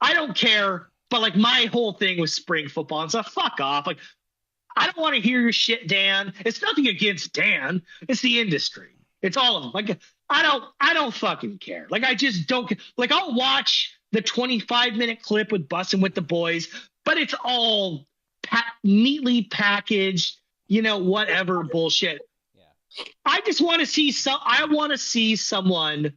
I don't care, but like my whole thing was spring football and stuff. Fuck off. Like, I don't want to hear your shit, Dan. It's nothing against Dan. It's the industry. It's all of them. Like, I don't fucking care. Like, I just don't. Like, I'll watch the 25-minute clip with Bussin' with the Boys, but it's all neatly packaged, whatever bullshit. Yeah. I just want to see I want to see someone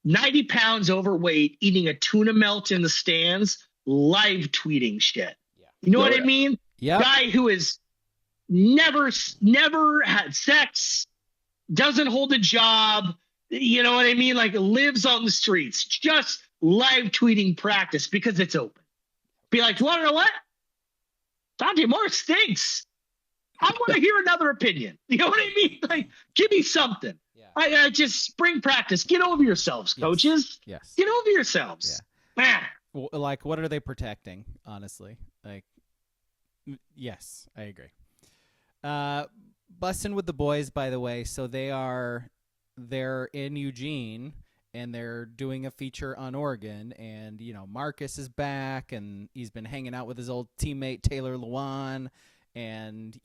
90 pounds overweight eating a tuna melt in the stands, live tweeting shit. Yeah. You know what I mean? Yeah. Guy who is never had sex, doesn't hold a job, you know what I mean? Like, lives on the streets, just live tweeting practice because it's open. Be like, you want to know what? Dante Moore stinks. I want to hear another opinion. You know what I mean? Like, give me something. Yeah. I just spring practice. Get over yourselves, coaches. Yes. Get over yourselves. Yeah. Man. Well, like, what are they protecting, honestly? Like, yes, I agree. Bussin' with the Boys, by the way, so they're in Eugene, and they're doing a feature on Oregon, and, Marcus is back, and he's been hanging out with his old teammate Taylor Lewan, and,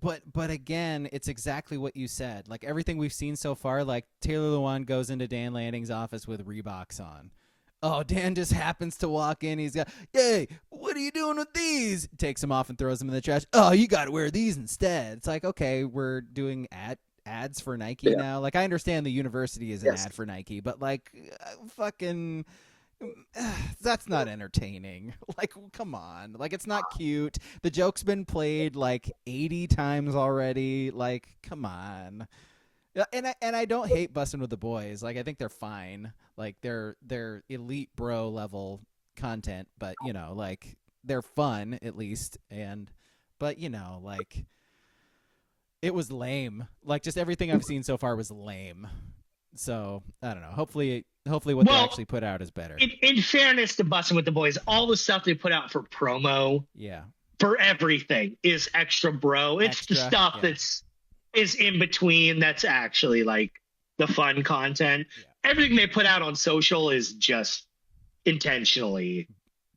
but again, it's exactly what you said. Like, everything we've seen so far, like, Taylor Lewan goes into Dan Lanning's office with Reeboks on. Oh, Dan just happens to walk in. He's got, hey, what are you doing with these? Takes them off and throws them in the trash. Oh, you got to wear these instead. It's like, okay, we're doing ads for Nike now. Like, I understand the university is an ad for Nike, but like, fucking, that's not entertaining. Like, come on. Like, it's not cute. The joke's been played like 80 times already. Like, come on. And I don't hate Bussin' with the Boys. Like, I think they're fine. Like, they're elite bro level content, but like, they're fun at least, but like it was lame. Like just everything I've seen so far was lame. So I don't know. Hopefully what they actually put out is better. In fairness to Bussin' with the Boys, all the stuff they put out for promo, for everything is extra, bro. It's the stuff is in between that's actually like the fun content. Yeah. Everything they put out on social is just intentionally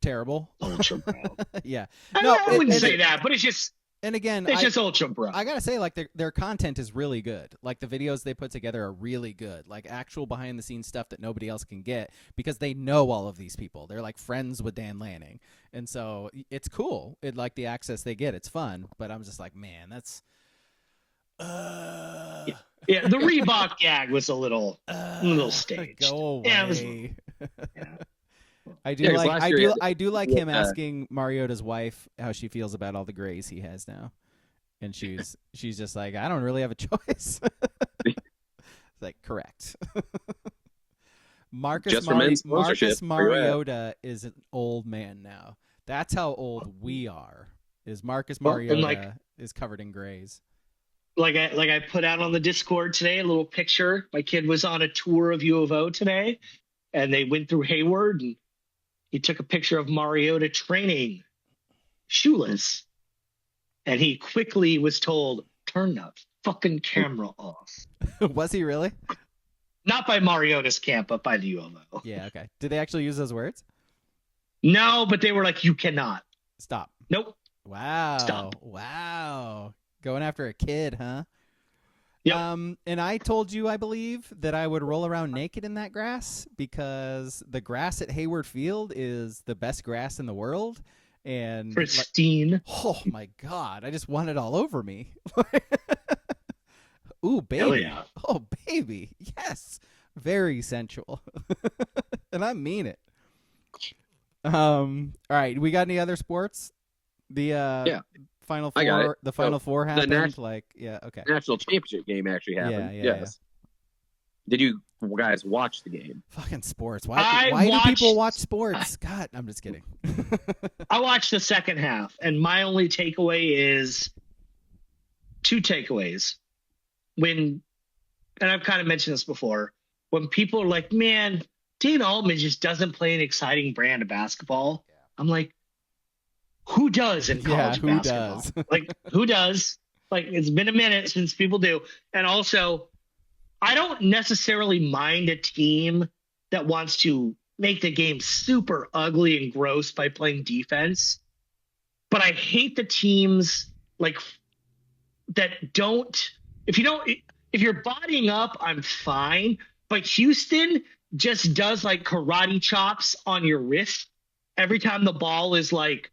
terrible. Ultra bro. Yeah. I wouldn't say that, but it's just. And again, it's just ultra bro. I gotta say, like their content is really good. Like the videos they put together are really good. Like actual behind the scenes stuff that nobody else can get because they know all of these people. They're like friends with Dan Lanning, and so it's cool. It like the access they get. It's fun, but I'm just like, man, that's. Yeah, the Reebok gag was a little staged. Go away. Yeah, it was, I do like him asking Mariota's wife how she feels about all the grays he has now, and she's just like, I don't really have a choice. It's like correct. Marcus Mariota is an old man now. That's how old we are. Is Marcus Mariota is covered in grays. Like I put out on the Discord today, a little picture. My kid was on a tour of U of O today, and they went through Hayward, and he took a picture of Mariota training shoeless, and he quickly was told, turn the fucking camera off. Was he really? Not by Mariota's camp, but by the U of O. Yeah, okay. Did they actually use those words? No, but they were like, you cannot. Stop. Nope. Wow. Stop. Wow. Going after a kid, huh? Yep. And I told you, I believe, that I would roll around naked in that grass because the grass at Hayward Field is the best grass in the world. And pristine. Oh my God. I just want it all over me. Ooh, baby. Hell yeah. Oh, baby. Yes. Very sensual. And I mean it. All right. We got any other sports? The Final Four. The Final Four happened. Okay. National championship game actually happened. Yes. Did you guys watch the game? Fucking sports. Why do people watch sports? God, I'm just kidding. I watched the second half, and my only takeaway is two takeaways. And I've kind of mentioned this before, when people are like, man, Dana Altman just doesn't play an exciting brand of basketball. Yeah. I'm like, who does in college basketball? Does? Like, who does? Like, it's been a minute since people do. And also, I don't necessarily mind a team that wants to make the game super ugly and gross by playing defense. But I hate the teams like that don't. If you're bodying up, I'm fine. But Houston just does like karate chops on your wrist every time the ball is like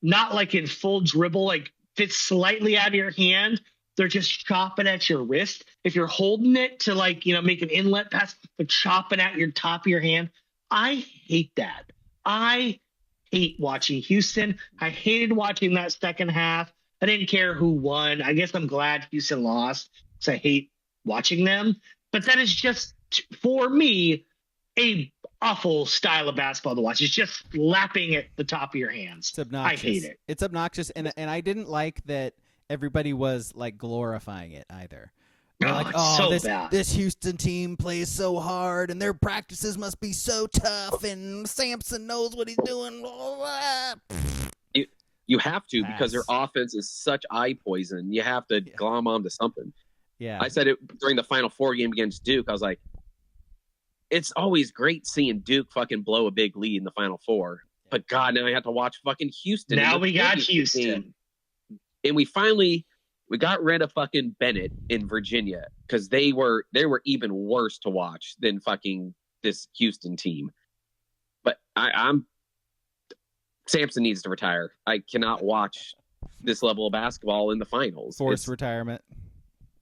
not like in full dribble, like fits slightly out of your hand. They're just chopping at your wrist. If you're holding it to like, make an inlet pass, they're chopping at your top of your hand. I hate that. I hate watching Houston. I hated watching that second half. I didn't care who won. I guess I'm glad Houston lost because I hate watching them. But that is just, for me, a awful style of basketball to watch. It's just slapping at the top of your hands. It's obnoxious. I hate it. It's obnoxious, and I didn't like that everybody was like glorifying it either. They're like, this Houston team plays so hard, and their practices must be so tough, and Sampson knows what he's doing. You have to, because their offense is such eye poison. You have to glom onto something. Yeah, I said it during the Final Four game against Duke. I was like, it's always great seeing Duke fucking blow a big lead in the Final Four. But God, now I have to watch fucking Houston. Now we got Houston. Game. And we got rid of fucking Bennett in Virginia because they were even worse to watch than fucking this Houston team. But I'm Sampson needs to retire. I cannot watch this level of basketball in the finals. Forced retirement.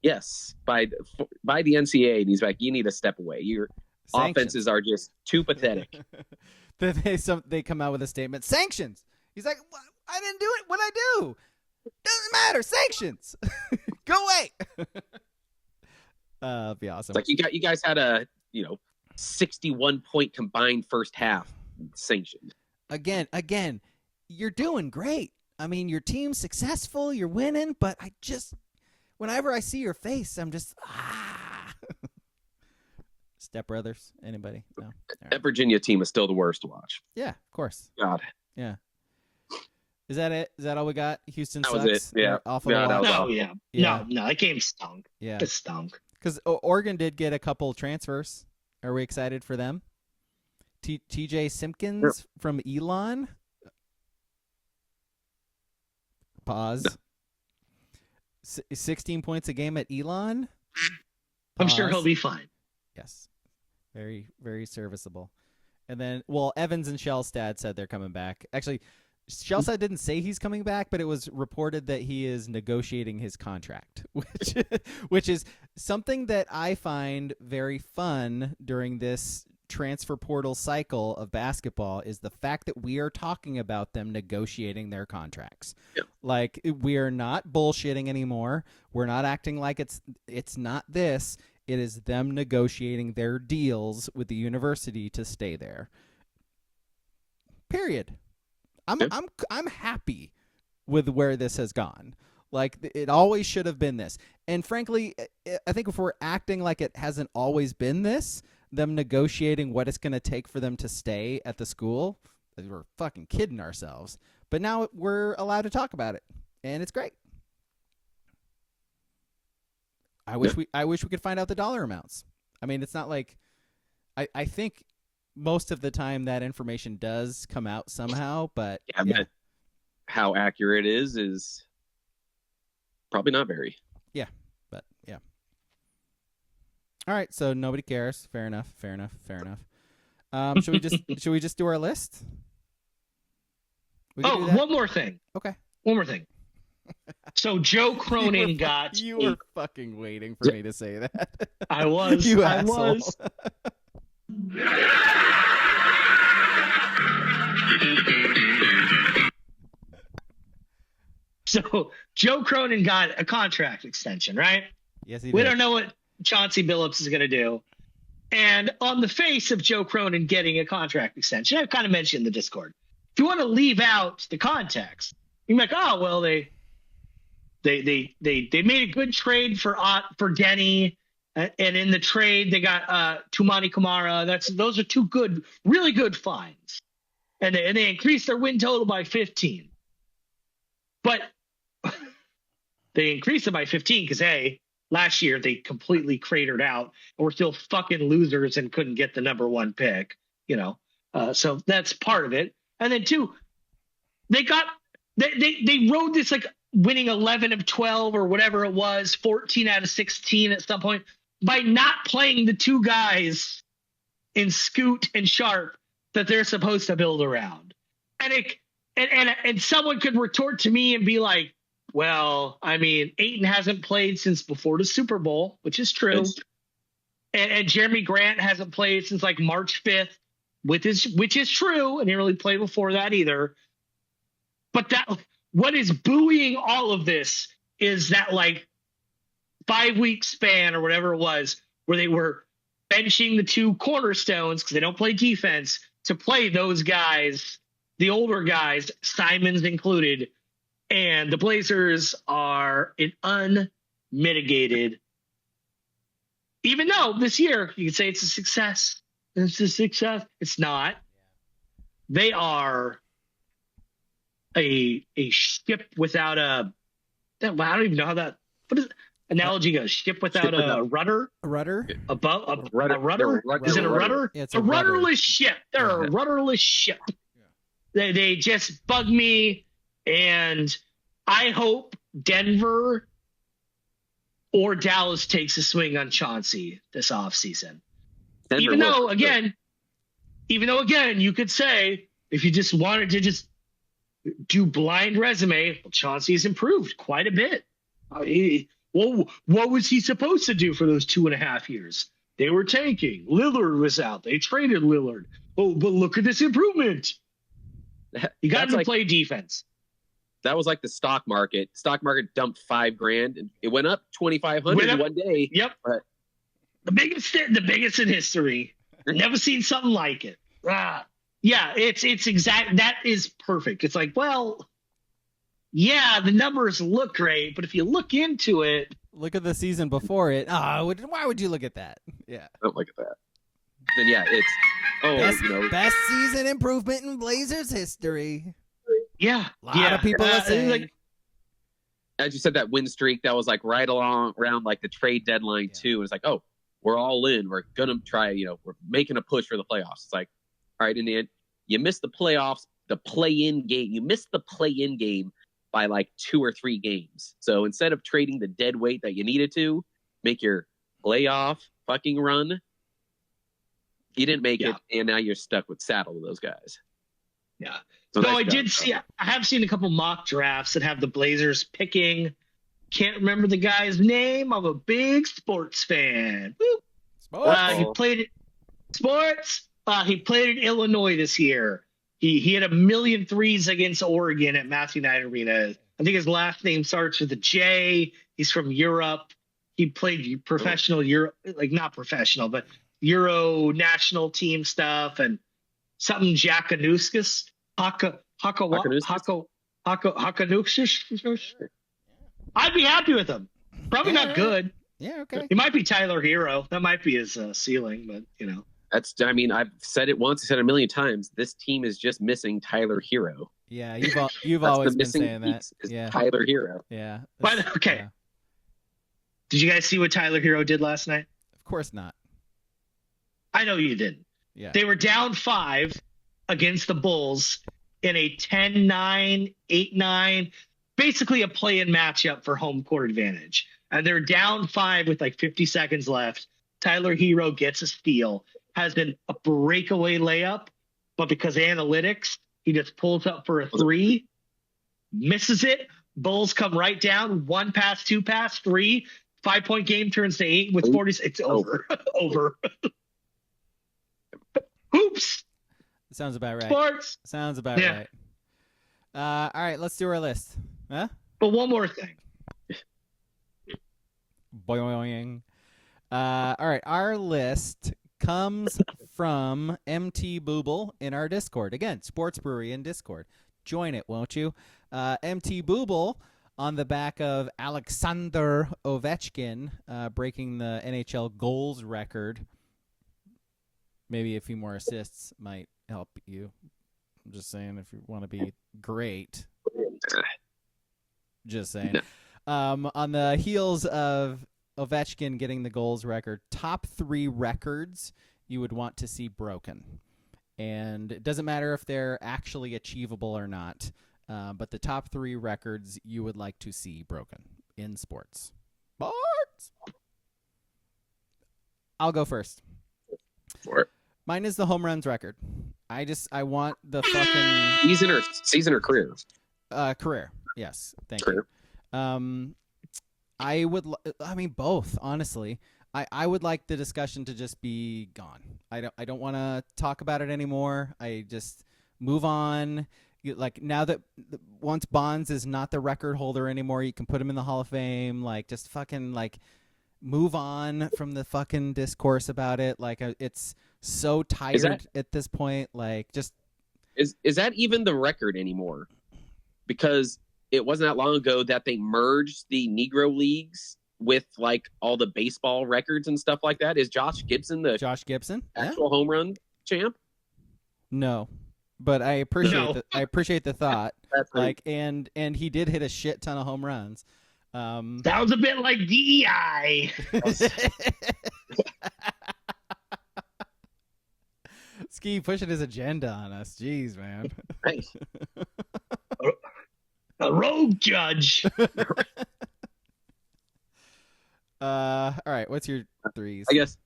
Yes, by the NCAA, and he's like, you need to step away. Your offenses are just too pathetic. They come out with a statement. Sanctions. He's like, I didn't do it. What'd I do? Doesn't matter. Sanctions. Go away. That'd be awesome. It's like you guys had a 61 point combined first half sanctioned. Again, you're doing great. I mean, your team's successful, you're winning, but whenever I see your face, I'm just, Step Brothers, anybody? No. All right. That Virginia team is still the worst to watch. Yeah, of course. God. Yeah. Is that it? Is that all we got? Houston That sucks. was it. Yeah. Awful. Yeah, that was No, all. yeah. Yeah. No, that game stunk. Yeah. It stunk. Because Oregon did get a couple transfers. Are we excited for them? TJ Simpkins from Elon. Pause. 16 points a game at Elon. I'm sure Pause. he'll be fine. Yes. Very, very serviceable. And then, Evans and Shellstad said they're coming back. Actually, Shellstad didn't say he's coming back, but it was reported that he is negotiating his contract, which is something that I find very fun during this transfer portal cycle of basketball, is the fact that we are talking about them negotiating their contracts. Yep. Like, we are not bullshitting anymore. We're not acting like it's not this. It is them negotiating their deals with the university to stay there. Period. I'm happy with where this has gone. Like, it always should have been this. And frankly, I think if we're acting like it hasn't always been this, them negotiating what it's going to take for them to stay at the school, we're fucking kidding ourselves. But now we're allowed to talk about it, and it's great. I wish we could find out the dollar amounts. I mean, it's not like I think most of the time that information does come out somehow, but But how accurate it is probably not very. Yeah, but yeah. All right, so nobody cares. Fair enough. Should we just do our list? We can do that? One more thing. Okay. One more thing. So Joe Cronin got. You were fucking waiting for me to say that. I was. You I asshole. was. So Joe Cronin got a contract extension, right? Yes, he We did. don't know what Chauncey Billups is going to do. And on the face of Joe Cronin getting a contract extension, I've kind of mentioned in the Discord. If you want to leave out the context, you're like, oh, well, they made a good trade for Denny, and in the trade they got Tumani Kamara. Those are two good, really good finds, and they increased their win total by 15. But they increased it by 15 because last year they completely cratered out and were still fucking losers and couldn't get the number one pick, so that's part of it. And then two, they rode this like winning 11 of 12 or whatever it was, 14 out of 16 at some point, by not playing the two guys in Scoot and Sharp that they're supposed to build around. And someone could retort to me and be like, well, I mean, Ayton hasn't played since before the Super Bowl, which is true. And Jeremy Grant hasn't played since like March 5th, which is true. And he didn't really play before that either. But what is buoying all of this is that like 5-week span or whatever it was where they were benching the two cornerstones because they don't play defense to play those guys, the older guys, Simons included. And the Blazers are an unmitigated, even though this year you could say it's a success. It's a success. It's not. They are a ship without a. I don't even know how that. What is analogy goes? Ship without a rudder. A rudder? A rudder? Is it a rudder? Yeah, it's a a rudder. rudderless ship. They're a rudderless ship. They just bug me, and I hope Denver or Dallas takes a swing on Chauncey this offseason. Even though again, you could say if you just wanted to just do blind resume, well, Chauncey's improved quite a bit. What was he supposed to do for those 2.5 years? They were tanking. Lillard was out. They traded Lillard. Oh, but look at this improvement. You got to play defense. That was like the stock market. Stock market dumped $5,000 and it went up 2,500 in one day. Yep. But the biggest in history. Never seen something like it. Yeah, it's exact. That is perfect. It's like, well, yeah, the numbers look great, but if you look into it, Look at the season before it. Why would you look at that? Yeah. Don't look at that. Then yeah, it's Best season improvement in Blazers history. yeah, A lot of people are saying. like, as you said, that win streak that was like right around like the trade deadline too. It's like, oh, we're all in. We're gonna try. We're making a push for the playoffs. It's like, all right, in the end, you missed the playoffs, the play-in game. You missed the play-in game by like 2 or 3 games. So instead of trading the dead weight that you needed to make your playoff fucking run, you didn't make it, and now you're stuck with saddle with those guys. yeah. So No, nice job. I have seen a couple mock drafts that have the Blazers picking. Can't remember the guy's name. I'm a big sports fan. Woo. He played it. Sports. He played at Illinois this year. He had 1,000,000 threes against Oregon at Matthew Knight Arena. I think his last name starts with a J. He's from Europe. He played professional not professional, but Euro national team stuff and something Jakanuskis. Hakanuskis. I'd be happy with him. Probably not good. Yeah, okay. He might be Tyler Hero. That might be his ceiling, but I've said it once, I said it 1,000,000 times. This team is just missing Tyler Hero. Yeah, you've always been saying that. Yeah, Tyler Hero. Yeah. But okay. Yeah. Did you guys see what Tyler Hero did last night? Of course not. I know you didn't. Yeah. They were down 5 against the Bulls in a 10-9, 8-9, basically a play-in matchup for home court advantage. And they're down 5 with like 50 seconds left. Tyler Hero gets a steal, has a breakaway layup, but because of analytics, he just pulls up for a 3, misses it. Bulls come right down, 1 pass, 2 pass, 3, 5-point game turns to 8 with 40. It's over. Over. Hoops. Sounds about right. Sports. Sounds about right. All right, let's do our list. Huh? But one more thing. Boing. All right, our list comes from MT Booble in our Discord. Again, Sports Brewery in Discord. Join it, won't you? MT Booble on the back of Alexander Ovechkin breaking the NHL goals record. Maybe a few more assists might help you. I'm just saying, if you want to be great. Just saying. On the heels of Ovechkin getting the goals record, top 3 records you would want to see broken. And it doesn't matter if they're actually achievable or not, but the top 3 records you would like to see broken in sports. I'll go first. Mine is the home runs record. I want the fucking season or career. Career. Yes, thank you. I mean both, honestly. I would like the discussion to just be gone. I don't want to talk about it anymore. I just move on. Like, now that once Bonds is not the record holder anymore, you can put him in the Hall of Fame. Like, just fucking move on from the fucking discourse about it. Like, it's so tired at this point. Like, just is that even the record anymore? Because it wasn't that long ago that they merged the Negro Leagues with like all the baseball records and stuff like that. Is Josh Gibson actual home run champ? No, but I appreciate the thought. Like, and he did hit a shit ton of home runs. Sounds a bit like DEI. Ski pushing his agenda on us. Jeez, man. Nice. A rogue judge. All right, what's your 3s? I guess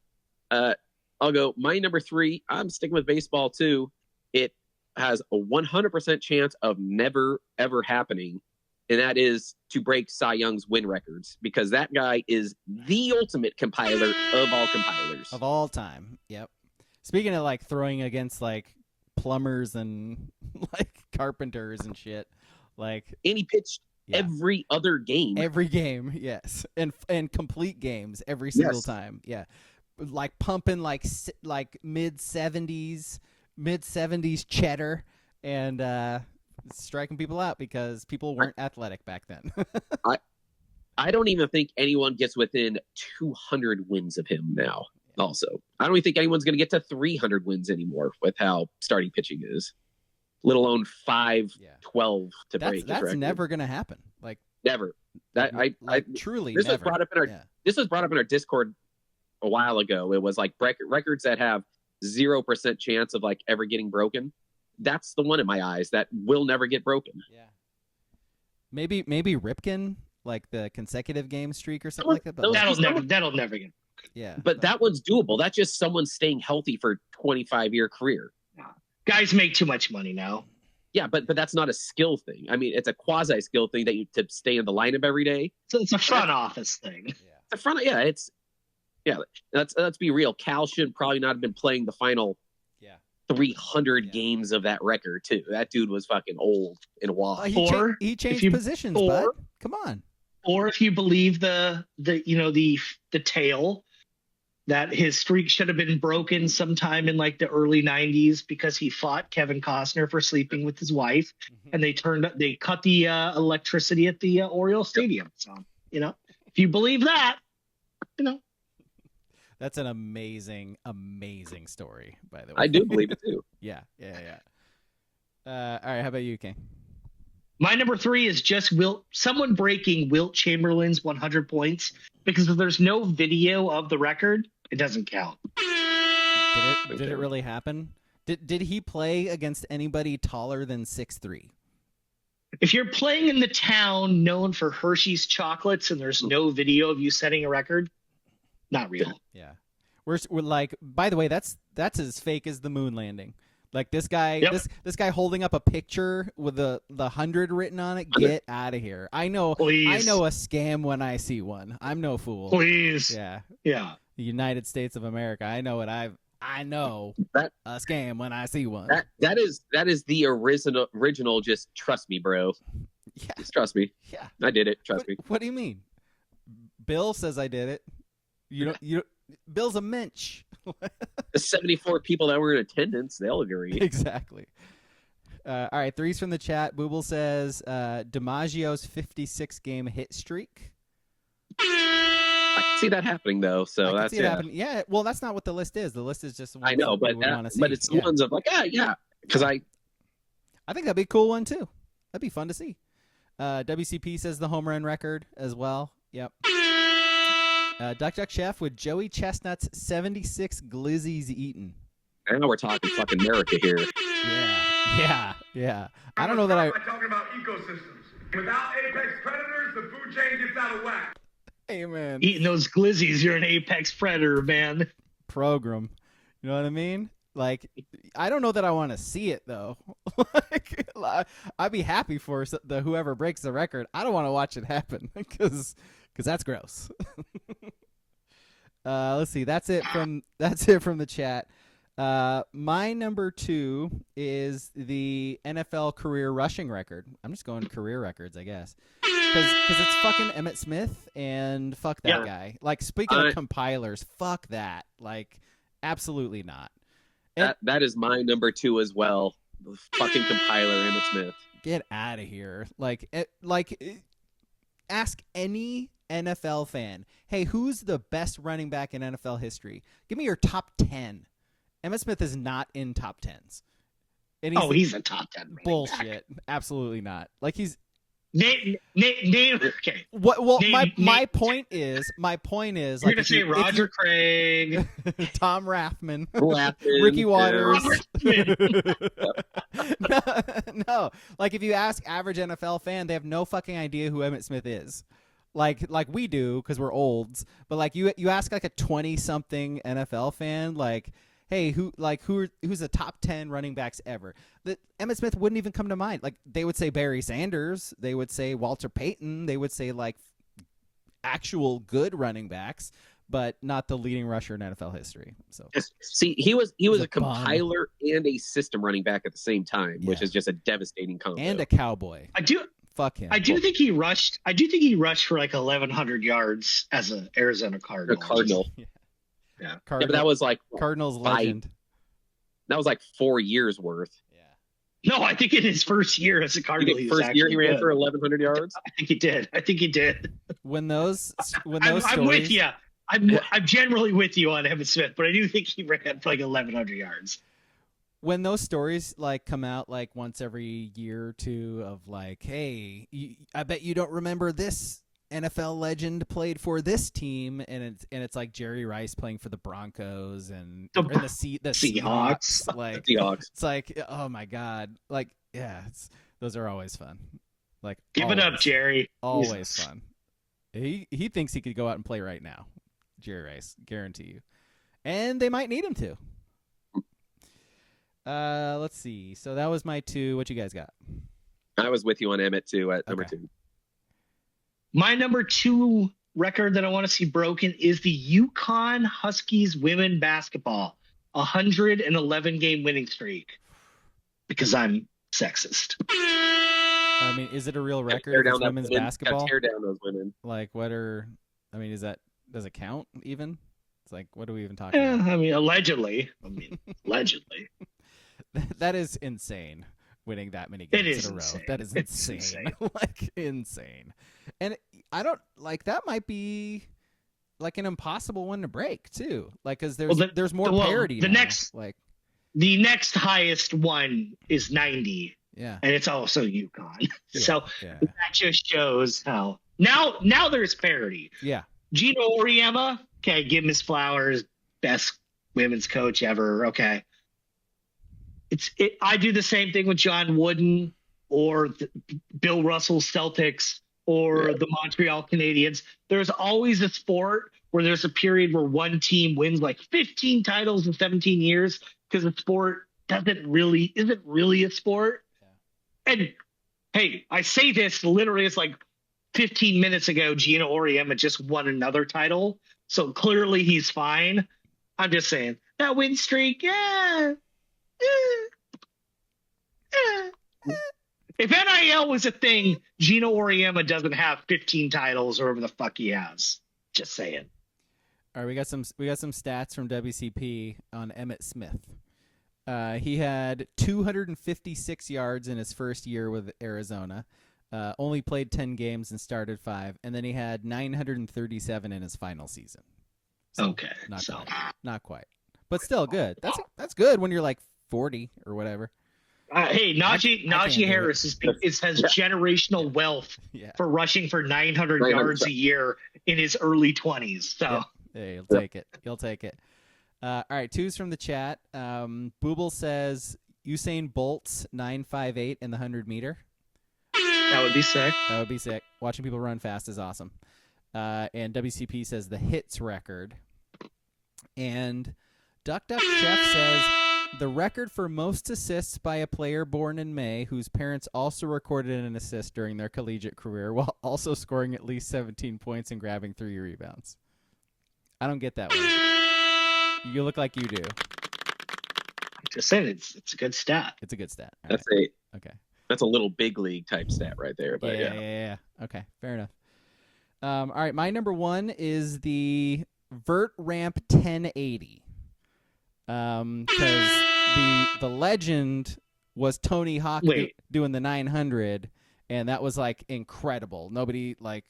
I'll go. My number 3, I'm sticking with baseball too. It has a 100% chance of never, ever happening, and that is to break Cy Young's win records, because that guy is the ultimate compiler of all compilers. Of all time, yep. Speaking of, like, throwing against, like, plumbers and, like, carpenters and shit, like... And he pitched every other game. Every game, yes. And complete games every single time, yeah. Like, pumping, like mid-70s, mid-70s cheddar and striking people out because people weren't athletic back then. I don't even think anyone gets within 200 wins of him now. Also, I don't even think anyone's going to get to 300 wins anymore with how starting pitching is. Let alone 512 to break his record. That's never going to happen. Like never. That I truly. This never. was brought up in our This was brought up in our Discord a while ago. It was like records that have 0% chance of like ever getting broken. That's the one in my eyes that will never get broken. Yeah. Maybe Ripken, like the consecutive game streak or something like that. But that'll never get. Yeah. But that one's doable. That's just someone staying healthy for a 25-year career. Guys make too much money now. Yeah, but that's not a skill thing. I mean, it's a quasi skill thing that you to stay in the lineup every day. So it's a front office thing. Yeah. Let's be real. Cal should probably not have been playing the final 300 games of that record too. That dude was fucking old and wild. He changed positions, bud. Come on. Or if you believe the tale that his streak should have been broken sometime in like the early 90s because he fought Kevin Costner for sleeping with his wife, and they cut the electricity at the Oriole Stadium. So, if you believe that, That's an amazing, amazing story, by the way. I do believe it too. Yeah. All right, how about you, King? My number 3 is just someone breaking Wilt Chamberlain's 100 points, because if there's no video of the record, it doesn't count. Did it really happen? Did he play against anybody taller than 6'3"? If you're playing in the town known for Hershey's chocolates and there's no video of you setting a record, not real. Yeah. We're like, by the way, that's as fake as the moon landing. Like this guy, this guy holding up a picture with the 100 written on it. Get out of here! I know a scam when I see one. I'm no fool. Please. Yeah. The United States of America. I know a scam when I see one. That is the original. Just trust me, bro. Yeah. Just trust me. Yeah. I did it. Trust me. What do you mean? Bill says I did it. You Bill's a mensch. The 74 people that were in attendance, they'll agree. Exactly. All right, 3's from the chat. Booble says DiMaggio's 56-game hit streak. I can see that happening though. So that's Yeah. Well, that's not what the list is. The list is just. I know, but it's the ones of like because I think that'd be a cool one too. That'd be fun to see. WCP says the home run record as well. Yep. Duck Chef with Joey Chestnut's 76 glizzies eaten. Now we're talking fucking America here. Yeah. I don't know that I'm talking about ecosystems. Without apex predators, the food chain gets out of whack. Amen. Eating those glizzies, you're an apex predator, man. Program. You know what I mean? Like, I don't know that I want to see it though. I'd be happy for whoever breaks the record. I don't want to watch it happen because that's gross. Let's see. That's it from the chat. My number 2 is the NFL career rushing record. I'm just going career records, I guess, because it's fucking Emmitt Smith and fuck that guy. Like, speaking of compilers, fuck that. Like, absolutely not. That is my number 2 as well. The fucking compiler, Emmitt Smith. Get out of here. Ask any NFL fan, hey, who's the best running back in NFL history? Give me your top 10. Emmitt Smith is not in top 10s. And he's a top 10 bullshit. Back. Absolutely not. Like, he's name. Okay. My point is, you're gonna say Roger Craig, Tom Rathman, Ricky Waters. No. Like, if you ask average NFL fan, they have no fucking idea who Emmitt Smith is. Like we do because we're olds, but like you ask like a 20-something NFL fan, like, hey, who's the top 10 running backs ever? That Emmitt Smith wouldn't even come to mind. Like, they would say Barry Sanders, they would say Walter Payton, they would say like actual good running backs, but not the leading rusher in NFL history. So see, he was a compiler and a system running back at the same time, which is just a devastating combo. And a cowboy. Fuck him. I do think he rushed for like 1,100 yards as an Arizona Cardinal. A Cardinal. Yeah. But that was like Cardinals legend. That was like 4 years worth. No, I think in his first year as a Cardinal, First year he ran for 1,100 yards. I think he did. When those I'm stories, with you. I'm generally with you on Evan Smith, but I do think he ran for like 1,100 yards. When those stories like come out like once every year or two of like, hey, I bet you don't remember this NFL legend played for this team, and it's like Jerry Rice playing for the Broncos and the Seahawks. Like Seahawks. It's like, oh my god, like those are always fun. Like give it up, Jerry. Always fun. He thinks he could go out and play right now, Jerry Rice, guarantee you, and they might need him to. Let's see. So that was my 2. What you guys got? I was with you on Emmett too at number 2. My number 2 record that I want to see broken is the Yukon Huskies women basketball 111 game winning streak. Because I'm sexist. I mean, is it a real record for women's basketball? Tear down those women. Like, does it count even? It's like, what are we even talking about? I mean, allegedly. That is insane. Winning that many games in a row. Insane. That is insane. Like, insane. And I don't like that might be like an impossible one to break too. Like, because there's more parity. The next highest one is 90. Yeah. And it's also UConn. Yeah. So that just shows how now there's parity. Yeah. Gino Auriemma, okay, give him his flowers, best women's coach ever. Okay. I do the same thing with John Wooden or Bill Russell's Celtics or the Montreal Canadiens. There's always a sport where there's a period where one team wins like 15 titles in 17 years because the sport isn't really a sport. Yeah. And hey, I say this literally, it's like 15 minutes ago, Gino Auriemma just won another title. So clearly he's fine. I'm just saying that win streak, if NIL was a thing, Gino Auriemma doesn't have 15 titles or whatever the fuck he has. Just saying. All right, we got some stats from WCP on Emmitt Smith. He had 256 yards in his first year with Arizona. Only played 10 games and started 5, and then he had 937 in his final season. So not quite, but still good. That's good when you're like 40 or whatever. Hey, Najee Harris has generational wealth for rushing for 900 yards a year in his early 20s. So hey, you'll take it. You'll take it. All right, 2's from the chat. Booble says Usain Bolt's 9.58 in the 100-meter. That would be sick. That would be sick. Watching people run fast is awesome. And WCP says the hits record. And Duck Chef says the record for most assists by a player born in May whose parents also recorded an assist during their collegiate career while also scoring at least 17 points and grabbing 3 rebounds. I don't get that one. You look like you do. Just saying, it's a good stat. It's a good stat. That's a little big league type stat right there. But yeah. Okay, fair enough. All right, my number 1 is the vert ramp 1080. Because the legend was Tony Hawk doing the 900, and that was like incredible. Nobody like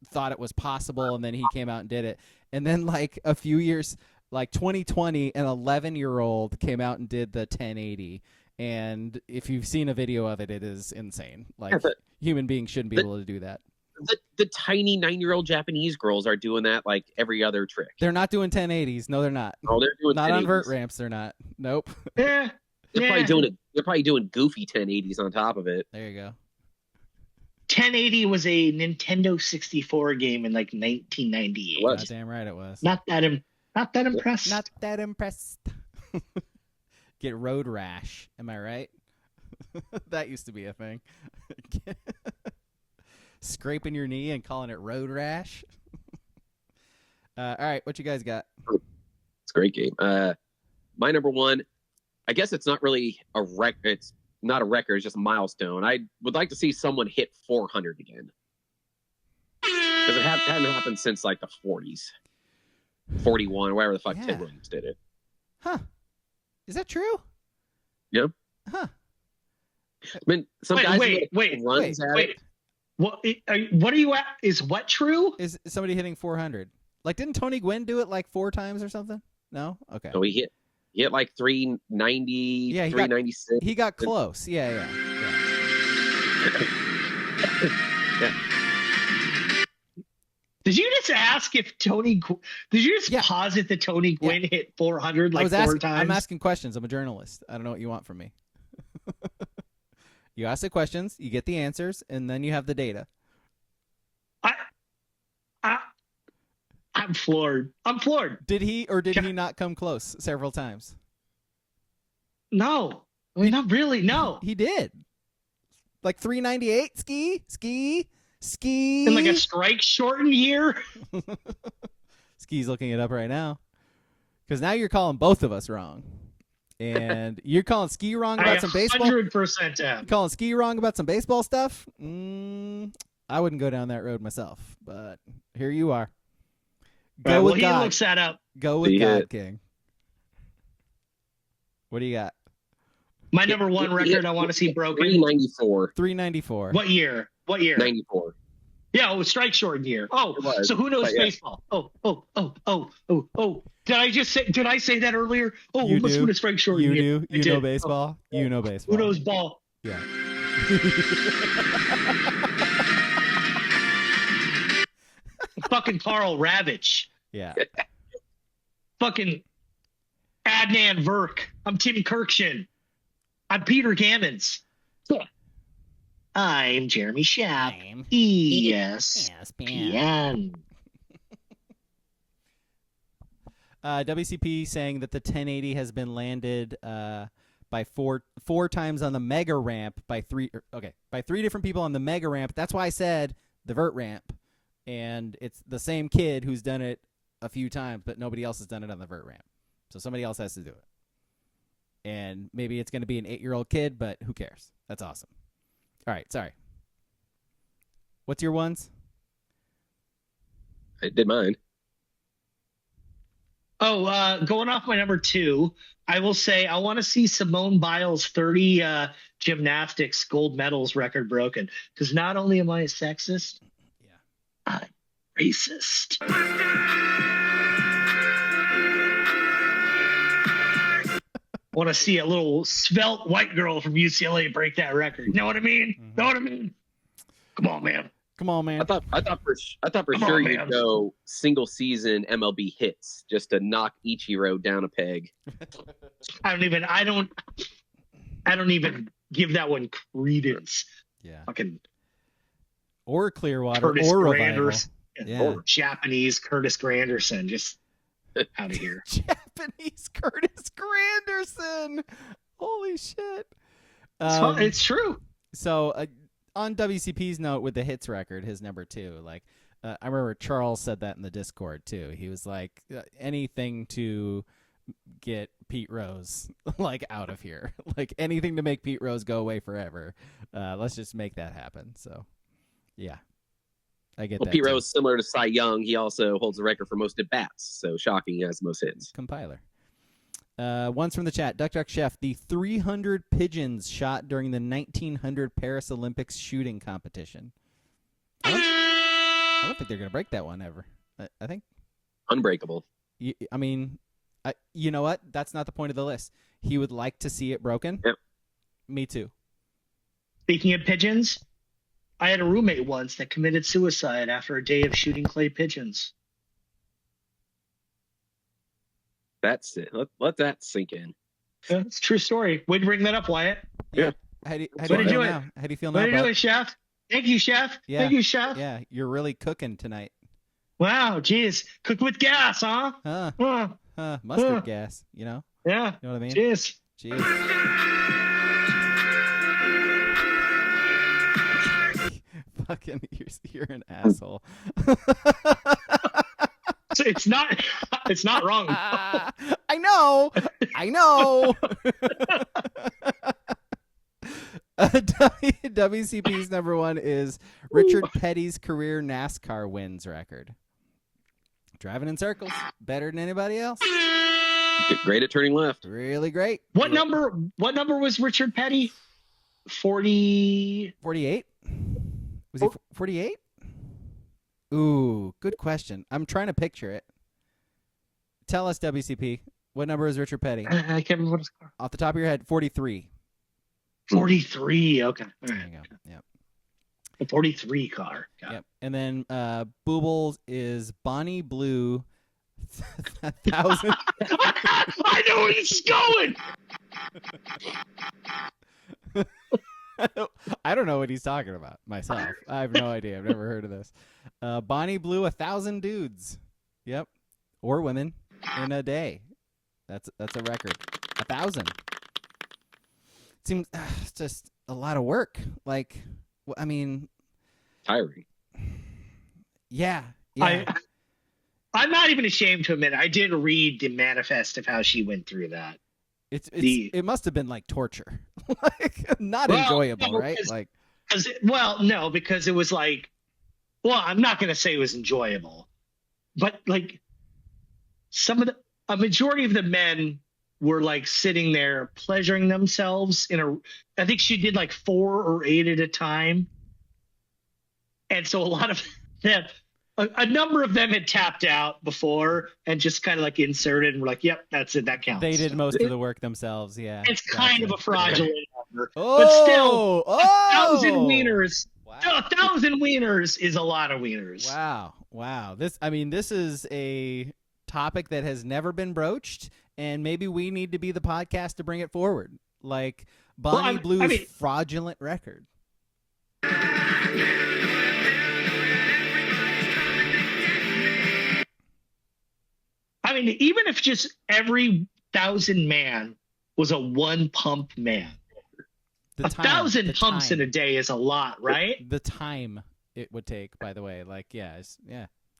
thought it was possible, and then he came out and did it. And then like a few years, like 2020, an 11-year-old came out and did the 1080. And if you've seen a video of it, it is insane. Like human beings shouldn't be able to do that. The tiny 9-year-old Japanese girls are doing that like every other trick. They're not doing 1080s. No, they're not. Oh, they're doing not 1080s. On vert ramps. They're not. Nope. Yeah. They're probably doing goofy 1080s on top of it. There you go. 1080 was a Nintendo 64 game in like 1998. Damn right it was. Not that impressed. Not that impressed. Get road rash. Am I right? That used to be a thing. Scraping your knee and calling it road rash. All right, what you guys got? It's a great game. My number 1, I guess it's not really a record. It's not a record. It's just a milestone. I would like to see someone hit 400 again. Because it hadn't happened since like the 40s. 41, wherever the fuck Ted Williams did it. Huh. Is that true? Yep. Huh. I mean, some guys wait. runs at it. What are you at? Is what true? Is somebody hitting 400? Like, didn't Tony Gwynn do it like 4 times or something? No? Okay. So he hit like 390, Yeah, 396. He got close. Yeah. Yeah. Did you just ask if Tony? Did you just posit that Tony Gwynn hit 400 like 4 times? I'm asking questions. I'm a journalist. I don't know what you want from me. You ask the questions, you get the answers, and then you have the data. I'm floored. Did he not come close several times? No, not really. No, He did. Like 398 ski. in like a strike shortened year. Ski's looking it up right now. Because now you're calling both of us wrong. And you're calling Ski wrong about some baseball? 100% am. You calling Ski wrong about some baseball stuff? I wouldn't go down that road myself. But here you are. Go with God. He looks that up. Go with God, King. What do you got? My number one record I want to see broken. 394. 394. What year? 94. Yeah, it was strike shortened year. Oh, so who knows baseball? Oh. Did I say that earlier? Oh, you must do. Have been a strike shortened year. You know baseball? Oh. You know baseball. Who knows ball? Yeah. Fucking Carl Ravitch. Yeah. Fucking Adnan Verk. I'm Tim Kirkshin. I'm Peter Gammons. I'm Jeremy Schaap. ESPN. WCP saying that the 1080 has been landed by four times on the mega ramp by three different people on the mega ramp. That's why I said the vert ramp, and it's the same kid who's done it a few times, but nobody else has done it on the vert ramp. So somebody else has to do it. And maybe it's going to be an 8-year-old kid, but who cares? That's awesome. All right, sorry. What's your ones? I did mine. Oh, going off my number 2, I will say I want to see Simone Biles' 30 gymnastics gold medals record broken. Because not only am I a sexist, I'm racist. Want to see a little svelte white girl from UCLA break that record. You know what I mean? Mm-hmm. Know what I mean? Come on, man. I thought for sure you'd go single season MLB hits just to knock Ichiro down a peg. I don't even give that one credence. Yeah. Fucking or Clearwater Curtis or Revival. Granderson. Or Japanese Curtis Granderson. Just out of here. Japanese Curtis Granderson. Holy shit. It's true. So on WCP's note with the hits record, his number 2, like I remember Charles said that in the Discord too. He was like, anything to get Pete Rose like out of here, like anything to make Pete Rose go away forever. Let's just make that happen. So yeah, I get that. Pete too. Rose, similar to Cy Young, he also holds the record for most at bats. So shocking, he has the most hits. Compiler. One's from the chat. Duck Duck Chef. The 300 pigeons shot during the 1900 Paris Olympics shooting competition. I don't think they're going to break that one ever. I think Unbreakable. I mean, you know what? That's not the point of the list. He would like to see it broken. Yep. Me too. Speaking of pigeons, I had a roommate once that committed suicide after a day of shooting clay pigeons. That's it. Let that sink in. Yeah, it's a true story. Way to bring that up, Wyatt. Yeah. How do you Way feel to do now? it. How do you feel now, Way to do bud? it, Chef. Thank you, Chef. Yeah. Thank you, Chef. Yeah, you're really cooking tonight. Wow, geez. Cook with gas, huh? Mustard gas, you know? Yeah. You know what I mean? Cheers. Jeez. Fucking, you're an asshole. So it's not wrong. I know. WCP's number 1 is Richard Petty's career NASCAR wins record. Driving in circles, better than anybody else. Great at turning left. Really great. What number was Richard Petty? 48? Was he 48? Ooh, good question. I'm trying to picture it. Tell us, WCP. What number is Richard Petty? I can't remember what his car. Off the top of your head, 43. 43. Okay. All There right. you go. Yep. The 43 car. Got Yep. And then Boobles is Bonnie Blue 1,000. I know where this is going. I don't know what he's talking about myself. I have no idea. I've never heard of this. Bonnie Blue 1,000 dudes. Yep. Or women in a day. That's a record. 1,000. Seems it's just a lot of work. Like, I mean, Tiring. yeah. I'm not even ashamed to admit I did read the manifest of how she went through that. It must have been like torture. Like, not enjoyable, no, right? Like, no, because it was like, well, I'm not going to say it was enjoyable, but like a majority of the men were like sitting there pleasuring themselves I think she did like 4 or 8 at a time. And so a lot of them, a number of them had tapped out before and just kind of like inserted and were like, yep, that's it. That counts. they did most of the work themselves. Yeah. It's kind of a fraudulent number, Oh, but still, oh! 1,000 wieners. Wow. 1,000 wieners is a lot of wieners. Wow. This is a topic that has never been broached, and maybe we need to be the podcast to bring it forward. Like Bonnie Blue's fraudulent record. I mean, even if just every 1,000 man was a 1 pump man, 1,000 pumps in a day is a lot, right? The time it would take, by the way, like, yeah.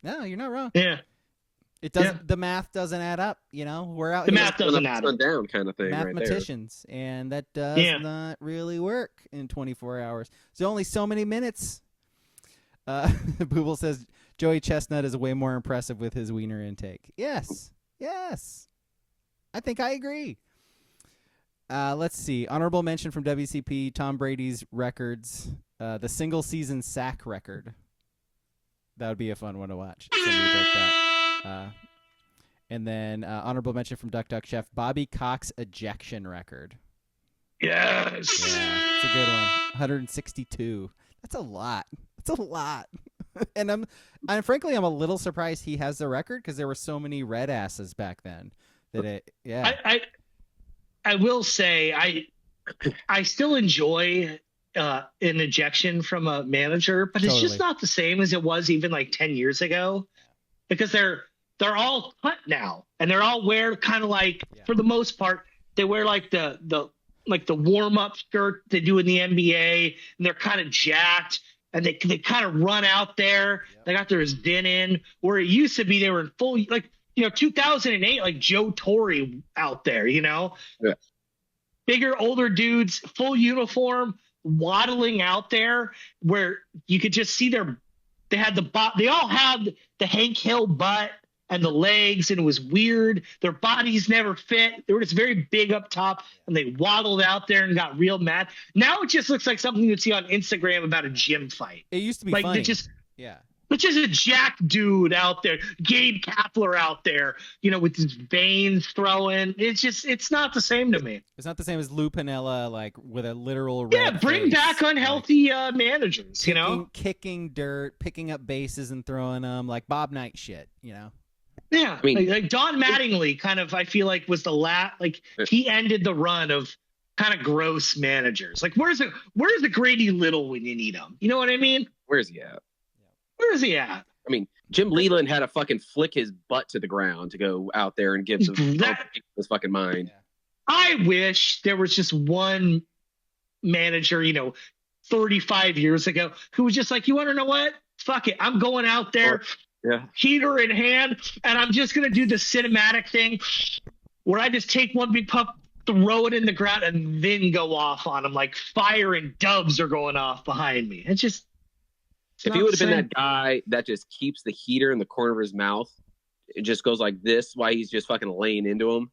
No, you're not wrong. Yeah. It doesn't. Yeah. The math doesn't add up. You know, we're out. The math doesn't add up. Down kind of thing. Mathematicians, right, and that does not really work in 24 hours. There's only so many minutes. Booble says Joey Chestnut is way more impressive with his wiener intake. Yes. I think I agree. Let's see. Honorable mention from WCP: Tom Brady's records, the single season sack record. That would be a fun one to watch. Somebody break that. And then honorable mention from Duck Chef: Bobby Cox ejection record. Yes. Yeah, it's a good one. 162. That's a lot. And frankly, I'm a little surprised he has the record because there were so many red asses back then. I will say I still enjoy an ejection from a manager, but it's just not the same as it was even like 10 years ago, because they're all cut now, and they're all wear kind of like, for the most part, they wear like the warm up shirt they do in the NBA, and they're kind of jacked, and they kind of run out there. Yep. They got their din in, where it used to be they were in full, like, 2008, like Joe Torre out there, bigger, older dudes, full uniform, waddling out there, where you could just see they all had the Hank Hill butt and the legs, and it was weird. Their bodies never fit. They were just very big up top, and they waddled out there and got real mad. Now it just looks like something you'd see on Instagram about a gym fight. It used to be like funny. It's just a jack dude out there, Gabe Kapler out there, with his veins throwing. It's not the same to me. It's not the same as Lou Piniella, like with a literal red bring face, back unhealthy managers, kicking dirt, picking up bases and throwing them, like Bob Knight shit, Yeah, I mean, like Don Mattingly kind of, I feel like, was the he ended the run of kind of gross managers. Like, where's the Grady Little when you need him? You know what I mean? Where's he at? Where is he at? I mean, Jim Leland had to fucking flick his butt to the ground to go out there and give his fucking mind. I wish there was just one manager, 35 years ago, who was just like, you want to know what? Fuck it. I'm going out there, heater in hand, and I'm just going to do the cinematic thing where I just take one big puff, throw it in the ground, and then go off on him like fire and doves are going off behind me. It's just... If he would have been that guy that just keeps the heater in the corner of his mouth, it just goes like this while he's just fucking laying into him,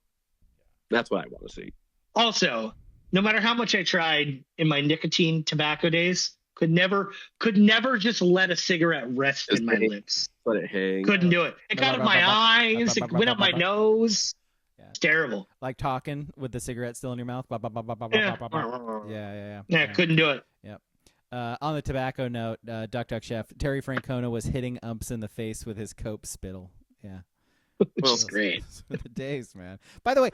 That's what I want to see. Also, no matter how much I tried in my nicotine tobacco days, could never just let a cigarette rest in my lips. Let it hang. Couldn't do it. It got in my eyes. It went up my nose. Yeah. It's terrible. Like talking with the cigarette still in your mouth. Yeah, couldn't do it. Yep. On the tobacco note, Duck Duck Chef, Terry Francona was hitting umps in the face with his cope spittle. Yeah. Which is great. Those were the days, man. By the way,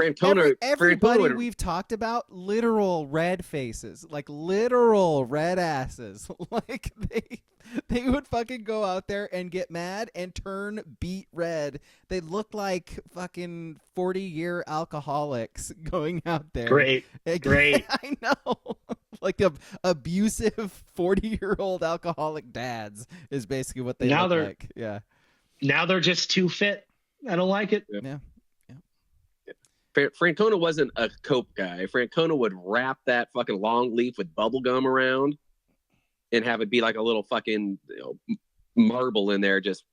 everybody we've talked about, literal red faces, like literal red asses. Like they would fucking go out there and get mad and turn beet red. They look like fucking 40-year alcoholics going out there. Great. I know. Like the abusive 40-year-old alcoholic dads is basically what they look like. Yeah. Now they're just too fit. I don't like it. Yeah. Francona wasn't a cope guy. Francona would wrap that fucking long leaf with bubble gum around and have it be like a little fucking marble in there, just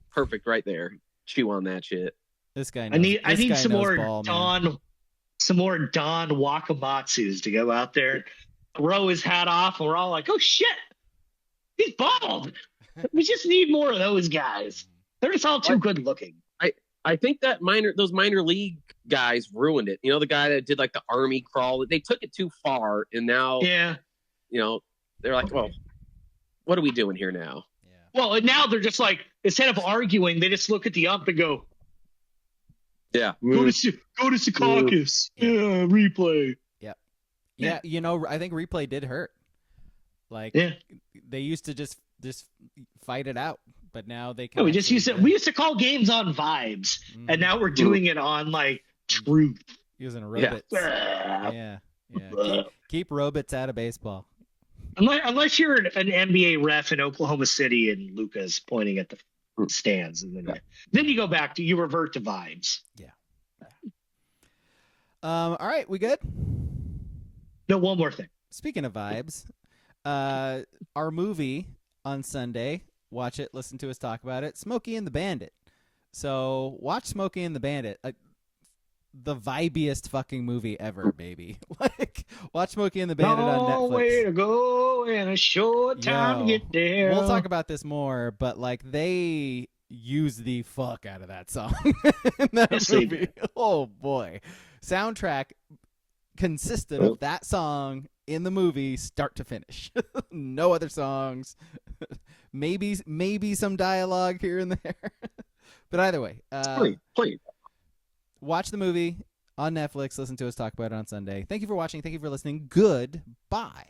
perfect right there. Chew on that shit. This guy. I need some more Don Wakamatsus to go out there, throw his hat off, and we're all like, "Oh shit, he's bald." We just need more of those guys. They're just all too good looking. I think that those minor league guys ruined it. You know, the guy that did like the army crawl, they took it too far, and now, they're like, well, what are we doing here now? Yeah. Well, and now they're just like, instead of arguing, they just look at the ump and go, "Yeah, go to Secaucus, replay." Yeah. I think replay did hurt. Like, they used to just fight it out. But now they can. We used to call games on vibes, and now we're doing it on like truth. Using robots. Yeah. Keep robots out of baseball. Unless you're an NBA ref in Oklahoma City and Luca's pointing at the stands, and then you go back to revert to vibes. Yeah. All right, we good? No, one more thing. Speaking of vibes, our movie on Sunday. Watch it, listen to us talk about it. Smokey and the Bandit. So watch Smokey and the Bandit. The vibiest fucking movie ever, baby. Like, watch Smokey and the Bandit on Netflix. No way to go and a short time to get there. We'll talk about this more, but like they use the fuck out of that song in that movie. Oh boy. Soundtrack consisted of that song in the movie start to finish. No other songs. Maybe some dialogue here and there. But either way, please. Watch the movie on Netflix. Listen to us talk about it on Sunday. Thank you for watching. Thank you for listening. Goodbye.